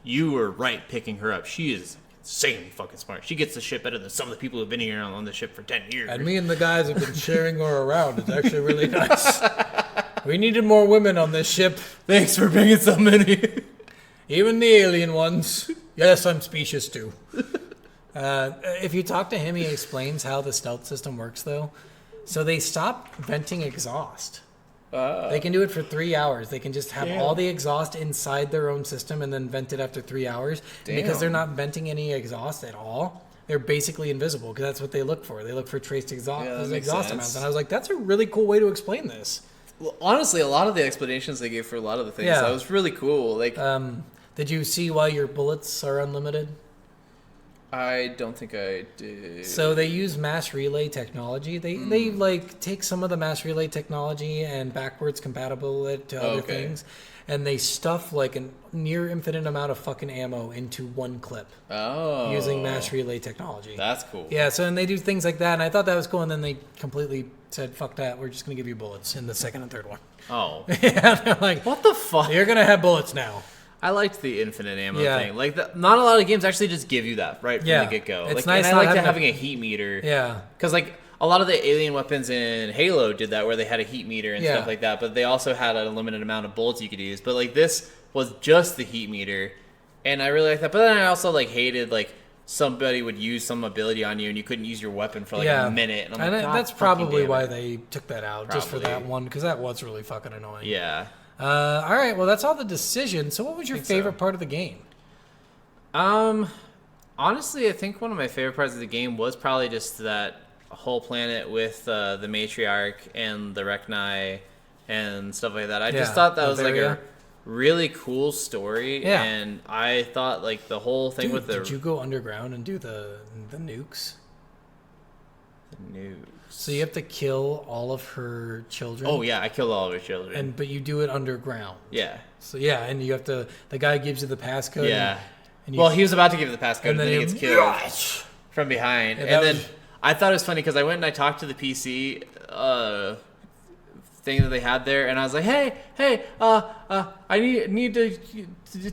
you were right picking her up. She is insanely fucking smart. She gets the ship better than some of the people who've been here on the ship for 10 years. And me and the guys have been sharing her around. It's actually really nice. We needed more women on this ship. Thanks for bringing so many. Even the alien ones. Yes, I'm specious too. If you talk to him, he explains how the stealth system works, though. So they stop venting exhaust. They can do it for 3 hours. They can just have all the exhaust inside their own system and then vent it after 3 hours. And because they're not venting any exhaust at all, they're basically invisible because that's what they look for. They look for traced exhaust amounts. And I was like, that's a really cool way to explain this. Well, honestly, a lot of the explanations they gave for a lot of the things, that was really cool. Like, did you see why your bullets are unlimited? I don't think I did. So they use mass relay technology. They like take some of the mass relay technology and backwards compatible it to other things, and they stuff like a near infinite amount of fucking ammo into one clip. Oh. Using mass relay technology. That's cool. Yeah. So and they do things like that, and I thought that was cool. And then they completely said, "Fuck that! We're just gonna give you bullets in the second and third one." Oh. Yeah. They're like, what the fuck? You're gonna have bullets now. I liked the infinite ammo thing. Like, not a lot of games actually just give you that right from the get-go. It's like, nice. And I liked having a heat meter. Yeah. Because, like, a lot of the alien weapons in Halo did that, where they had a heat meter and stuff like that. But they also had a limited amount of bullets you could use. But, like, this was just the heat meter. And I really liked that. But then I also, like, hated, like, somebody would use some ability on you and you couldn't use your weapon for, like, a minute. And I'm like, that's probably why they took that out, just for that one. Because that was really fucking annoying. Yeah. All right, well, that's all the decisions. So what was your favorite part of the game? Honestly, I think one of my favorite parts of the game was probably just that whole planet with the matriarch and the Reknai and stuff like that. I just thought that was like a really cool story, and I thought like the whole thing with the... Did you go underground and do the nukes? The nukes. So you have to kill all of her children. Oh yeah, I killed all of her children. But you do it underground. Yeah. So yeah, and you have to. The guy gives you the passcode. Yeah. And well, he was about to give the passcode, and then he gets killed from behind. And then I thought it was funny because I went and I talked to the PC thing that they had there, and I was like, hey, I need to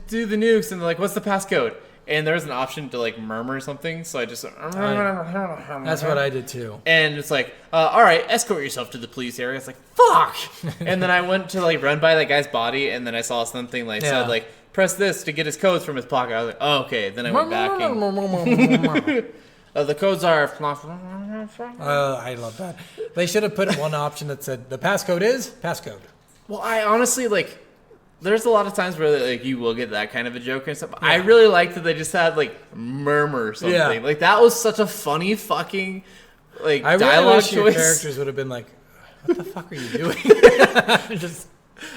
do the nukes, and they're like, what's the passcode? And there was an option to like murmur something, so I just that's what I did too. And it's like, all right, escort yourself to the police area. It's like, fuck. And then I went to like run by that guy's body, and then I saw something like said like, press this to get his codes from his pocket. I was like, oh, okay. Then I went back and the codes are. I love that. They should have put one option that said the passcode is passcode. Well, I honestly like. There's a lot of times where like you will get that kind of a joke and stuff. Yeah. I really liked that they just had like murmur something. Yeah. Like that was such a funny fucking like I dialogue really wish choice. Your characters would have been like, "What the fuck are you doing?"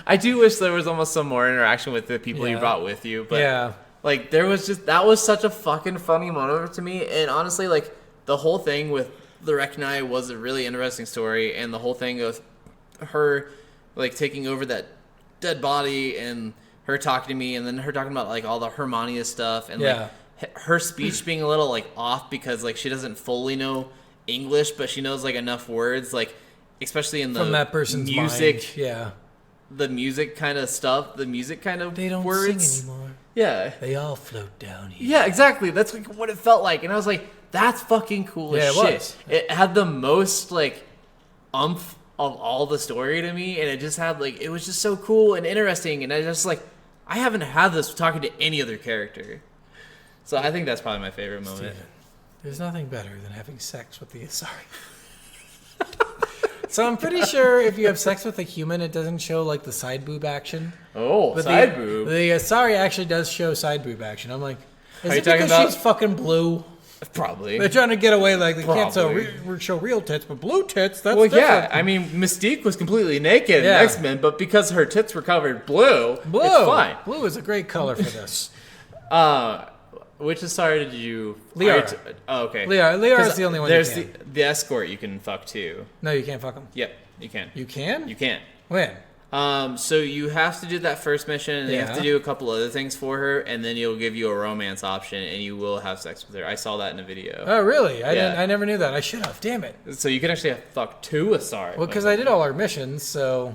I do wish there was almost some more interaction with the people you brought with you. But like there was just that was such a fucking funny moment to me. And honestly, like the whole thing with the Reknai was a really interesting story, and the whole thing of her like taking over that dead body and her talking to me, and then her talking about like all the Hermione stuff, and like her speech being a little like off because like she doesn't fully know English, but she knows like enough words, like especially in the from that person's music, mind. The music kind of stuff, the music kind of they don't words. sing anymore. Yeah, they all float down here. Yeah, exactly. That's like what it felt like, and I was like, that's fucking cool as shit. It had the most like umph of all the story to me, and it just had like it was just so cool and interesting, and I just like I haven't had this talking to any other character, so I think that's probably my favorite moment. Steven, there's nothing better than having sex with the Asari. So I'm pretty sure if you have sex with a human, it doesn't show like the side boob action. Oh, but side boob. The Asari actually does show side boob action. I'm like, is it because she's fucking blue? Probably. They're trying to get away like they can't show real tits, but blue tits, that's different. Yeah. I mean, Mystique was completely naked in X-Men, but because her tits were covered blue, it's fine. Blue is a great color for this. Which Asari did you... Liara. Okay. Liara is the only one There's the escort you can fuck too. No, you can't fuck them. Yep, you can. You can? You can. When? So you have to do that first mission, and you have to do a couple other things for her, and then you'll give you a romance option, and you will have sex with her. I saw that in a video. Oh, really? I never knew that. I should have. Damn it. So you can actually fuck two Asari. Well, because I did all our missions, so...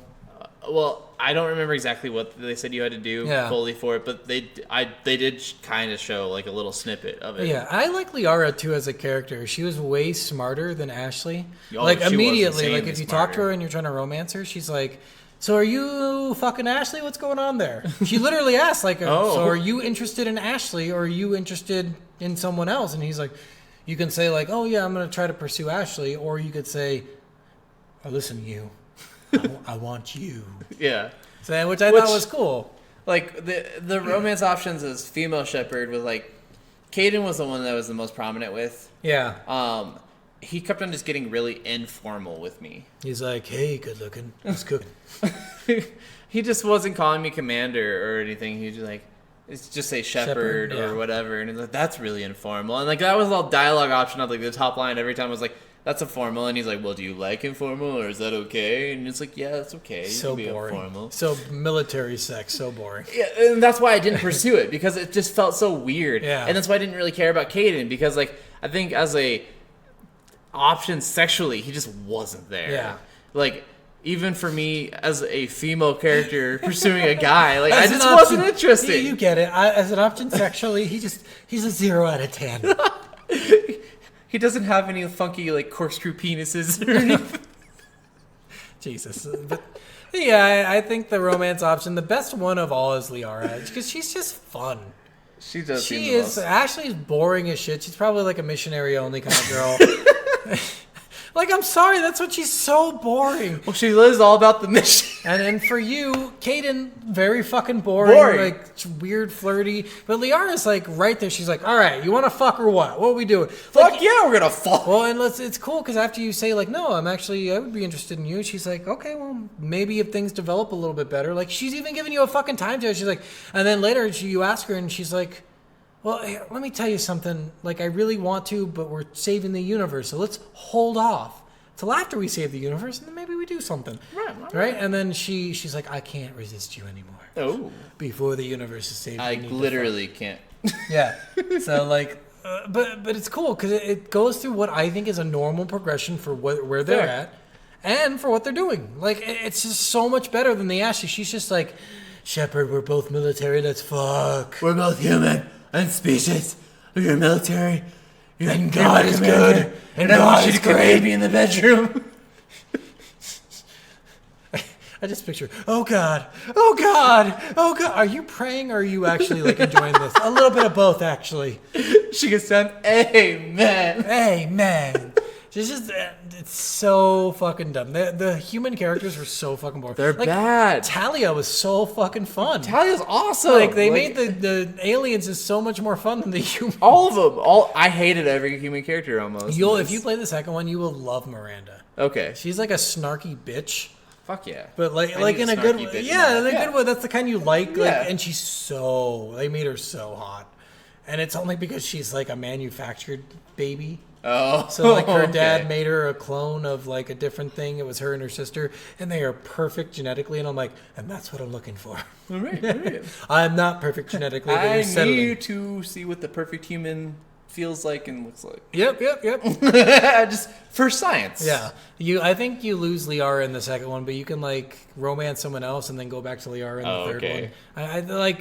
well, I don't remember exactly what they said you had to do fully for it, but they did kind of show like a little snippet of it. Yeah, I like Liara too as a character. She was way smarter than Ashley. Oh, like immediately, like if you talk to her and you're trying to romance her, she's like, so are you fucking Ashley? What's going on there? She literally asked, like, so are you interested in Ashley or are you interested in someone else? And he's like, you can say, like, oh, yeah, I'm going to try to pursue Ashley. Or you could say, oh, listen, you. I want you. Yeah. So, which I thought was cool. Like, the romance options is female shepherd with, like, Caden was the one that was the most prominent with. Yeah. He kept on just getting really informal with me. He's like, hey, good looking. Who's cooking? He just wasn't calling me commander or anything. He was just like, it's just say shepherd or whatever. And he's like, that's really informal. And like, that was all dialogue option of like the top line every time was like, that's informal. And he's like, well, do you like informal or is that okay? And it's like, yeah, that's okay. You So can be boring. informal. So military sex, so boring. Yeah, and that's why I didn't pursue it because it just felt so weird. Yeah. And that's why I didn't really care about Caden because like, I think as a option sexually, he just wasn't there. Yeah. Like, even for me as a female character pursuing a guy, like I As just an wasn't option- interested. You get it. As an option sexually, he's a 0 out of 10. He doesn't have any funky like corkscrew penises or anything. Jesus. But yeah, I think the romance option, the best one of all is Liara because she's just fun. She does. seem She the is. most- Ashley's boring as shit. She's probably like a missionary only kind of girl. Like, I'm sorry, that's what she's so boring. Well, she is all about the mission. And for you, Caden, very fucking boring, like weird, flirty. But Liara's like right there. She's like, all right, you want to fuck or what? What are we doing? Fuck yeah, we're gonna fuck. Well, and it's cool because after you say like, no, I would be interested in you. She's like, okay, well, maybe if things develop a little bit better. Like, she's even giving you a fucking time to. She's like, and then later you ask her and she's like, well, hey, let me tell you something. Like, I really want to, but we're saving the universe, so let's hold off till after we save the universe, and then maybe we do something. Right? And then she's like, I can't resist you anymore. Oh. Before the universe is saved. I we need to literally can't. fuck. Yeah. So like, but it's cool because it goes through what I think is a normal progression for where they're at, and for what they're doing. Like, it's just so much better than the Ashley. She's just like, Shepard, we're both military. Let's fuck. We're both human and species. You're military. And God is good. And God is great. Me in the bedroom. I just picture, oh God, oh God, oh God. Are you praying or are you actually like enjoying this? A little bit of both, actually. She gets done. Amen. Amen. It's so fucking dumb. The human characters were so fucking boring. They're bad. Talia was so fucking fun. Talia's awesome. Like, they made the aliens is so much more fun than the humans. all of them. I hated every human character almost. If you play the second one, you will love Miranda. Okay. She's like a snarky bitch. Fuck yeah. But like I need in a a good snarky way. bitch in Yeah, my in a life. good way. That's the kind you like. Yeah. And they made her so hot. And it's only because she's like a manufactured baby. Oh. So like her okay. dad made her a clone of like a different thing. It was her and her sister, and they are perfect genetically. And I'm like, and that's what I'm looking for. All right. I'm not perfect genetically. But I you're settling. need to see what the perfect human feels like and looks like. Yep. Just for science. Yeah. I think you lose Liara in the second one, but you can like romance someone else and then go back to Liara in the third okay. one.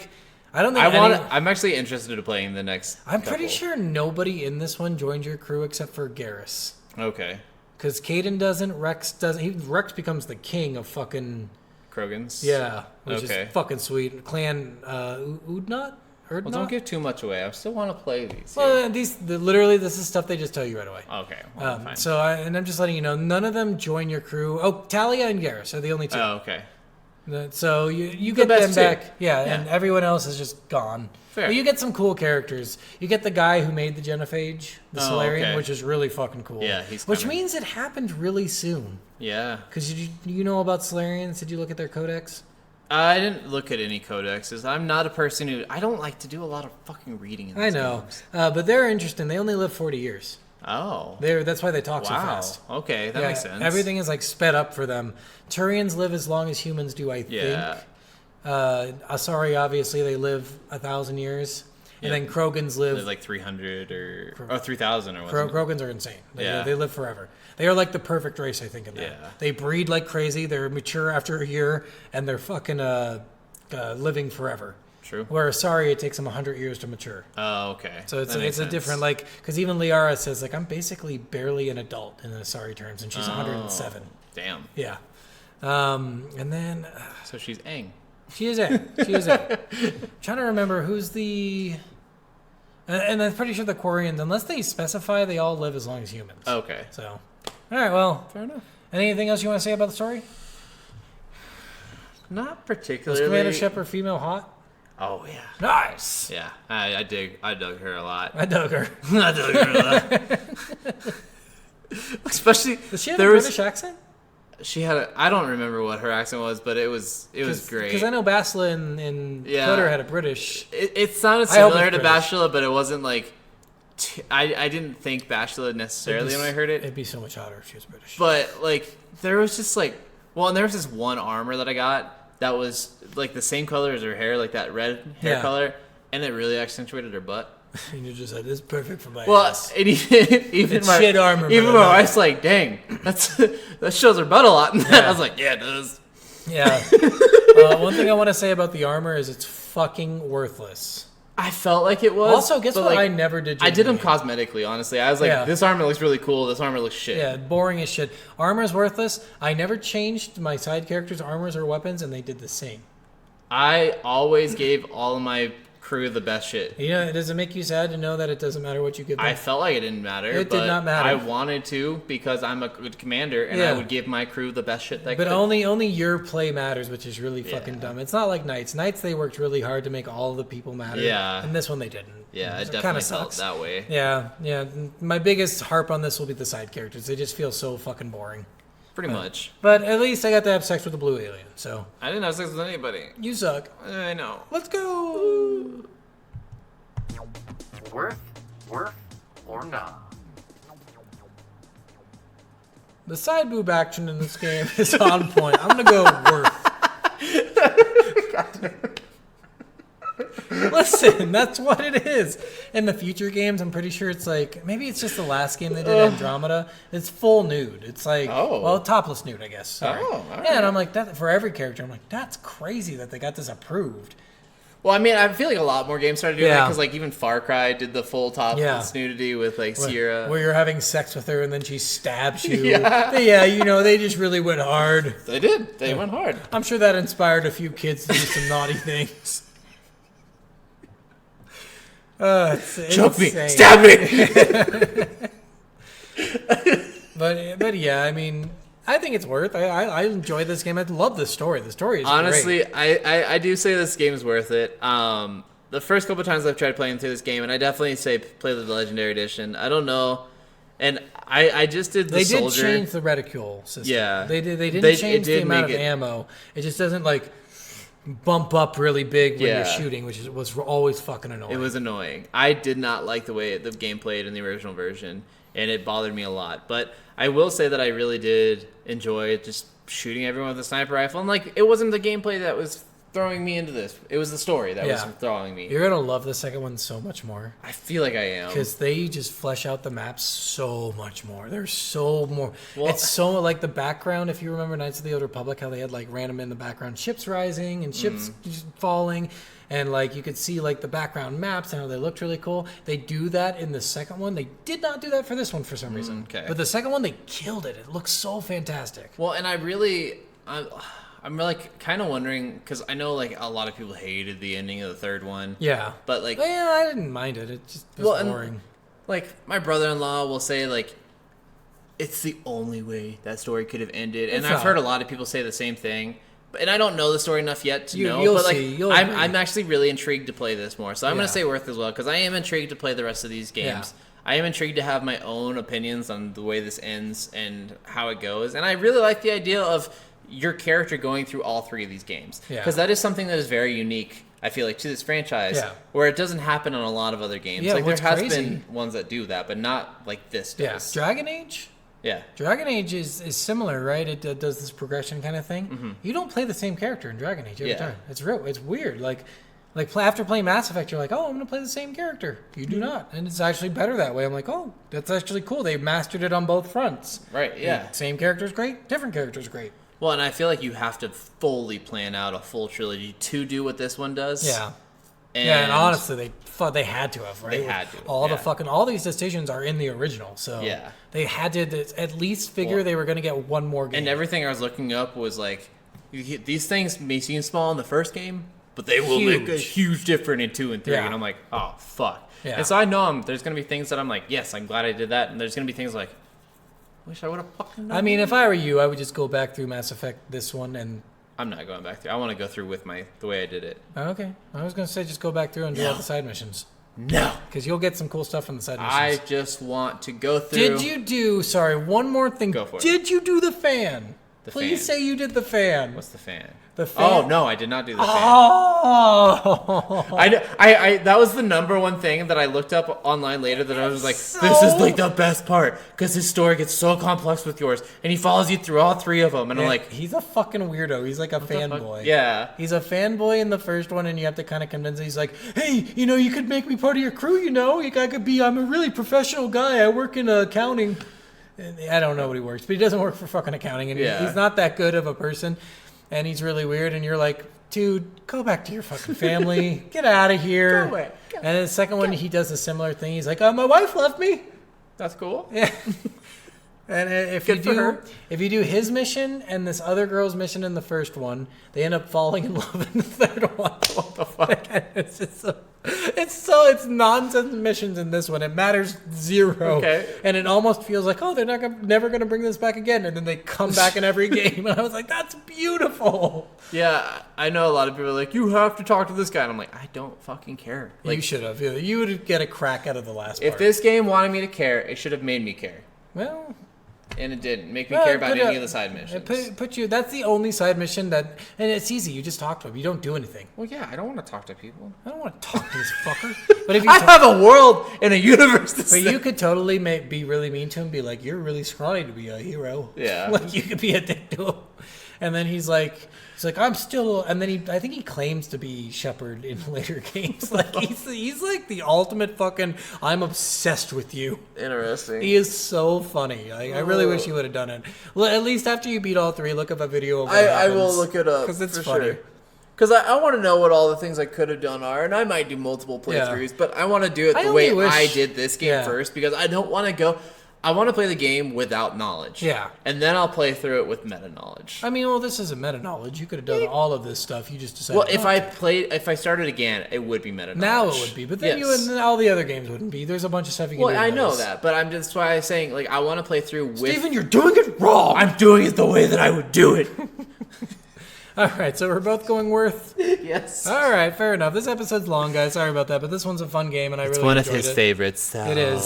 I don't think I'm actually interested in playing the next. I'm pretty couple. sure nobody in this one joined your crew except for Garrus. Okay. Because Caden doesn't, Rex doesn't. Rex becomes the king of fucking... Krogans. Yeah, which Okay. is fucking sweet. Clan Udnot? Well, don't give too much away. I still want to play these. Well, literally, this is stuff they just tell you right away. Okay. Well, fine. So, I'm just letting you know, none of them join your crew. Oh, Talia and Garrus are the only two. Oh, okay. So you get best them two. back, yeah, and everyone else is just gone. Fair. But you get some cool characters. You get the guy who made the genophage, the Solarian, okay. which is really fucking cool. Yeah, he's which coming. means it happened really soon. Yeah. Because you know about Solarians? Did you look at their codex? I didn't look at any codexes. I'm not a person I don't like to do a lot of fucking reading in these I know, games. but they're interesting. They only live 40 years. Oh. That's why they talk so Wow. fast. Okay, that Yeah, makes sense. Everything is like sped up for them. Turians live as long as humans do, I Yeah. think. Asari, obviously, they live 1,000 years. And Yeah. then Krogans live... There's like 300 or 3,000 or whatever. Krogans are insane. Yeah. They live forever. They are like the perfect race, I think, in that. Yeah. They breed like crazy. They're mature after a year, and they're fucking living forever. True. Where Asari, it takes them 100 years to mature. Oh, okay. So it's That makes a sense. different, like, because even Liara says, like, I'm basically barely an adult in Asari terms, and she's Oh. 107. Damn. Yeah. And then So she's Aang. she is A. She is A. Trying to remember who's the. And I'm pretty sure the Quarians, unless they specify, they all live as long as humans. Okay. So, all right. Well, Fair enough. anything else you want to say about the story? Not Was particularly. Commander Shepard female hot? Oh yeah. Nice. Yeah. I dug her a lot. I dug her. I dug her a lot. Especially Does she have a there was- British accent? She had I don't remember what her accent was, but it was great. Because I know Basila in Yeah. Twitter had a British. It sounded I hope similar it's to British. Bashila, but it wasn't like I didn't think Bashila necessarily when I heard it. It'd be so much hotter if she was British. But like there was just like and there was this one armor that I got that was like the same color as her hair, like that red hair Yeah. color, and it really accentuated her butt. And you just said, this is perfect for my Well, ass. and even It's my shit armor, even but my I love wife's like, "Dang, that shows her butt a lot." And I was like, "Yeah, it does." Yeah. One thing I want to say about the armor is it's fucking worthless. I felt like it was. Also, guess but, what? like, I never did. I did them genuinely. cosmetically, honestly. I was like, Yeah. "This armor looks really cool. This armor looks shit." Yeah, boring as shit. Armor's worthless. I never changed my side characters' armors or weapons, and they did the same. I always gave all of my crew the best shit. You know, does it make you sad to know that it doesn't matter what you give them? I felt like it didn't matter. It did but not matter. I wanted to because I'm a good commander, and Yeah. I would give my crew the best shit that But could. only your play matters, which is really fucking Yeah. dumb. It's not like Knights. Knights, they worked really hard to make all the people matter. Yeah. And this one they didn't. Yeah, it So definitely kinda felt sucks. that way. Yeah. My biggest harp on this will be the side characters. They just feel so fucking boring. Pretty much. But at least I got to have sex with the blue alien. So I didn't have sex with anybody. you suck. I know. Let's go. Worth, or not? The side boob action in this game is on point. I'm gonna go Worf. Listen, that's what it is. In the future games, I'm pretty sure it's like maybe it's just the last game they did, Andromeda. It's full nude. It's like topless nude, I guess. Sorry. Oh, all yeah, and I'm like that for every character. I'm like that's crazy that they got this approved. Well, I mean, I feel like a lot more games started doing that Yeah. because, like, even Far Cry did the full top nudity with like Sierra. Where you're having sex with her and then she stabs you. Yeah. Yeah, you know, they just really went hard. They did. They went hard. I'm sure that inspired a few kids to do some naughty things. It's Choke me, insane. stab me. But yeah, I mean, I think it's worth. I enjoy this game. I love this story. The story is Honestly, great. I do say this game is worth it. The first couple times I've tried playing through this game, and I definitely say play the Legendary Edition. I don't know, and I just did the They soldier. did change the reticule system. Yeah. they did. They They- didn't it change the did amount of make it- ammo. It just doesn't like bump up really big when Yeah. you're shooting, which was always fucking annoying. It was annoying. I did not like the way the game played in the original version, and it bothered me a lot. But I will say that I really did enjoy just shooting everyone with a sniper rifle. And like, it wasn't the gameplay that was throwing me into this. It was the story that was Yeah. throwing me. You're gonna love the second one so much more. I feel like I am. Because they just flesh out the maps so much more. There's so more. Well- It's so like the background. If you remember Knights of the Old Republic, how they had like random in the background ships rising and ships just falling, and like you could see like the background maps and how they looked really cool. They do that in the second one. They did not do that for this one for some reason. okay. But the second one, they killed it. It looks so fantastic. Well, and I'm like kind of wondering because I know like a lot of people hated the ending of the third one. Yeah. But like, Yeah, I didn't mind it. It just was Well, and- boring. like my brother-in-law will say like it's the only way that story could have ended, and It's I've not. heard a lot of people say the same thing. And I don't know the story enough yet to know, You'll but like see. You'll I'm, agree. I'm actually really intrigued to play this more. So I'm Yeah. gonna say Worth as well because I am intrigued to play the rest of these games. I am intrigued to have my own opinions on the way this ends and how it goes, and I really like the idea of your character going through all three of these games Yeah. because that is something that is very unique. I feel like to this franchise, Yeah. where it doesn't happen on a lot of other games. Yeah, Like there what's has crazy- been ones that do that, but not like this Yeah. does. Dragon Age? Yeah. Dragon Age is similar, right? It does this progression kind of thing. You don't play the same character in Dragon Age every Yeah. time. It's real. It's weird. Like after playing Mass Effect, you're like, oh, I'm gonna play the same character. You do not, and it's actually better that way. I'm like, oh, that's actually cool. They mastered it on both fronts. Right. Yeah. Same character's great. Different character's great. Well, and I feel like you have to fully plan out a full trilogy to do what this one does. Yeah. And honestly, they had to have, right? They had to, All these decisions are in the original, so Yeah. they had to at least figure they were going to get one more game. And everything I was looking up was like, these things may seem small in the first game, but they will make a huge difference in 2 and 3. Yeah. And I'm like, oh, fuck. Yeah. And so I know there's going to be things that I'm like, yes, I'm glad I did that. And there's going to be things like, wish I would have fucking done I mean, if I were you, I would just go back through Mass Effect, this one, and... I'm not going back through. I want to go through with the way I did it. Okay. I was going to say just go back through and do all the side missions. No. Because you'll get some cool stuff from the side missions. I just want to go through. Did you do... Sorry, one more thing. Go for it. Did you do the fan? Please fan. say you did the fan. What's the fan? The fan? Oh, no, I did not do the fan. Oh! I that was the number one thing that I looked up online later that I was like, this is like the best part because his story gets so complex with yours and he follows you through all 3 of them and I'm like, he's a fucking weirdo. He's like a fanboy. Yeah. He's a fanboy in the first one and you have to kind of convince him. He's like, hey, you could make me part of your crew, I'm a really professional guy. I work in accounting. I don't know what he works, but he doesn't work for fucking accounting and he's not that good of a person. And he's really weird, and you're like, dude, go back to your fucking family. Get out of here. Go away. And then the second one, he does a similar thing. He's like, my wife left me. That's cool. Yeah. And if Good for her. if you do his mission and this other girl's mission in the first one, they end up falling in love in the third one. What the fuck? It's just it's nonsense missions in this one. It matters 0. Okay. And it almost feels like, they're never gonna bring this back again. And then they come back in every game. And I was like, that's beautiful. Yeah, I know a lot of people are like, you have to talk to this guy. And I'm like, I don't fucking care. Like, You should have. You would get a crack out of the last if part. this game wanted me to care, it should have made me care. Well... And it didn't make me care about any of the side missions. That's the only side mission and it's easy. You just talk to him. You don't do anything. Well, yeah, I don't want to talk to people. I don't want to talk to this fucker. But if you I have a world and a universe. you could totally be really mean to him. Be like, you're really scrawny to be a hero. Yeah. Like you could be a dick to him. And then he's like, I'm still. And then I think he claims to be Shepard in later games. Like he's like the ultimate fucking. I'm obsessed with you. Interesting. He is so funny. I really wish he would have done it. Well, at least after you beat all 3, look up a video of what I will look it up because it's for funny. sure. Because I want to know what all the things I could have done are, and I might do multiple playthroughs, but I want to do it the way I did this game first because I don't want to go. I want to play the game without knowledge. Yeah. And then I'll play through it with meta knowledge. I mean, well, this isn't meta knowledge. You could have done all of this stuff. You just decided. Well, if I started again, it would be meta knowledge. Now it would be, but then all the other games wouldn't be. There's a bunch of stuff you can do. Well, I know that, but that's why I'm saying like I want to play through with. Steven, you're doing it wrong. I'm doing it the way that I would do it. All right, so we're both going Worth. Yes. All right, fair enough. This episode's long, guys. Sorry about that, but this one's a fun game, and I really enjoyed it. favorites. So. It is.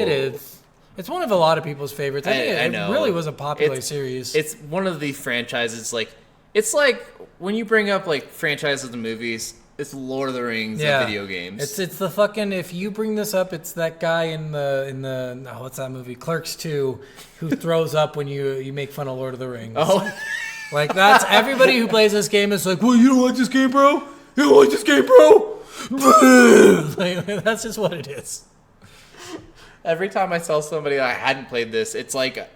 It is. It's one of a lot of people's favorites. I think I know. It really was a popular series. It's one of the franchises. It's like when you bring up like franchises and movies. It's Lord of the Rings and video games. It's the fucking. If you bring this up, it's that guy in the what's that movie? Clerks 2, who throws up when you make fun of Lord of the Rings. Oh. Like that's everybody who plays this game is like, well, you don't like this game, bro? You don't like this game, bro? Like, that's just what it is. Every time I tell somebody I hadn't played this, it's like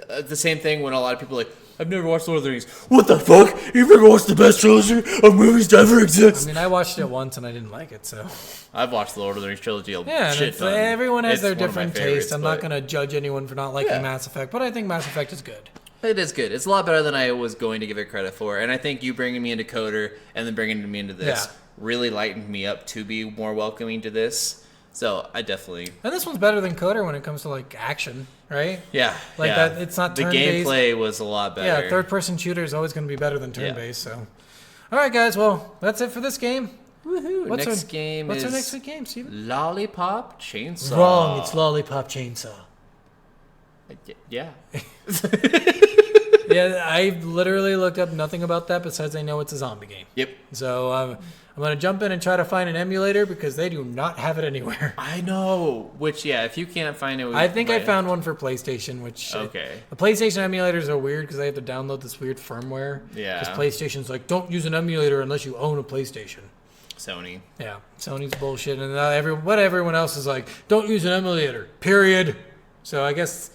the same thing when a lot of people are like, I've never watched Lord of the Rings. What the fuck? You've never watched the best trilogy of movies to ever exist? I mean, I watched it once and I didn't like it, so. I've watched the Lord of the Rings trilogy a and shit ton. everyone has It's their one of my different favorites, taste. I'm not going to judge anyone for not liking Mass Effect, but I think Mass Effect is good. It is good. It's a lot better than I was going to give it credit for. And I think you bringing me into Coder and then bringing me into this really lightened me up to be more welcoming to this. So I definitely... And this one's better than Coder when it comes to like action, right? Yeah. Like that. It's not turn-based. The gameplay was a lot better. Yeah, third-person shooter is always going to be better than turn-based. So, all right, guys. Well, that's it for this game. Woohoo! What's What's our next game, Steven? Lollipop Chainsaw. Wrong. It's Lollipop Chainsaw. Yeah. Yeah, I literally looked up nothing about that besides I know it's a zombie game. Yep. So I'm going to jump in and try to find an emulator because they do not have it anywhere. I know. Which, if you can't find it... I think I found one for PlayStation, which... Okay. The PlayStation emulators are weird because I have to download this weird firmware. Yeah. Because PlayStation's like, don't use an emulator unless you own a PlayStation. Sony. Yeah, Sony's bullshit. And everyone else is like, don't use an emulator, period. So I guess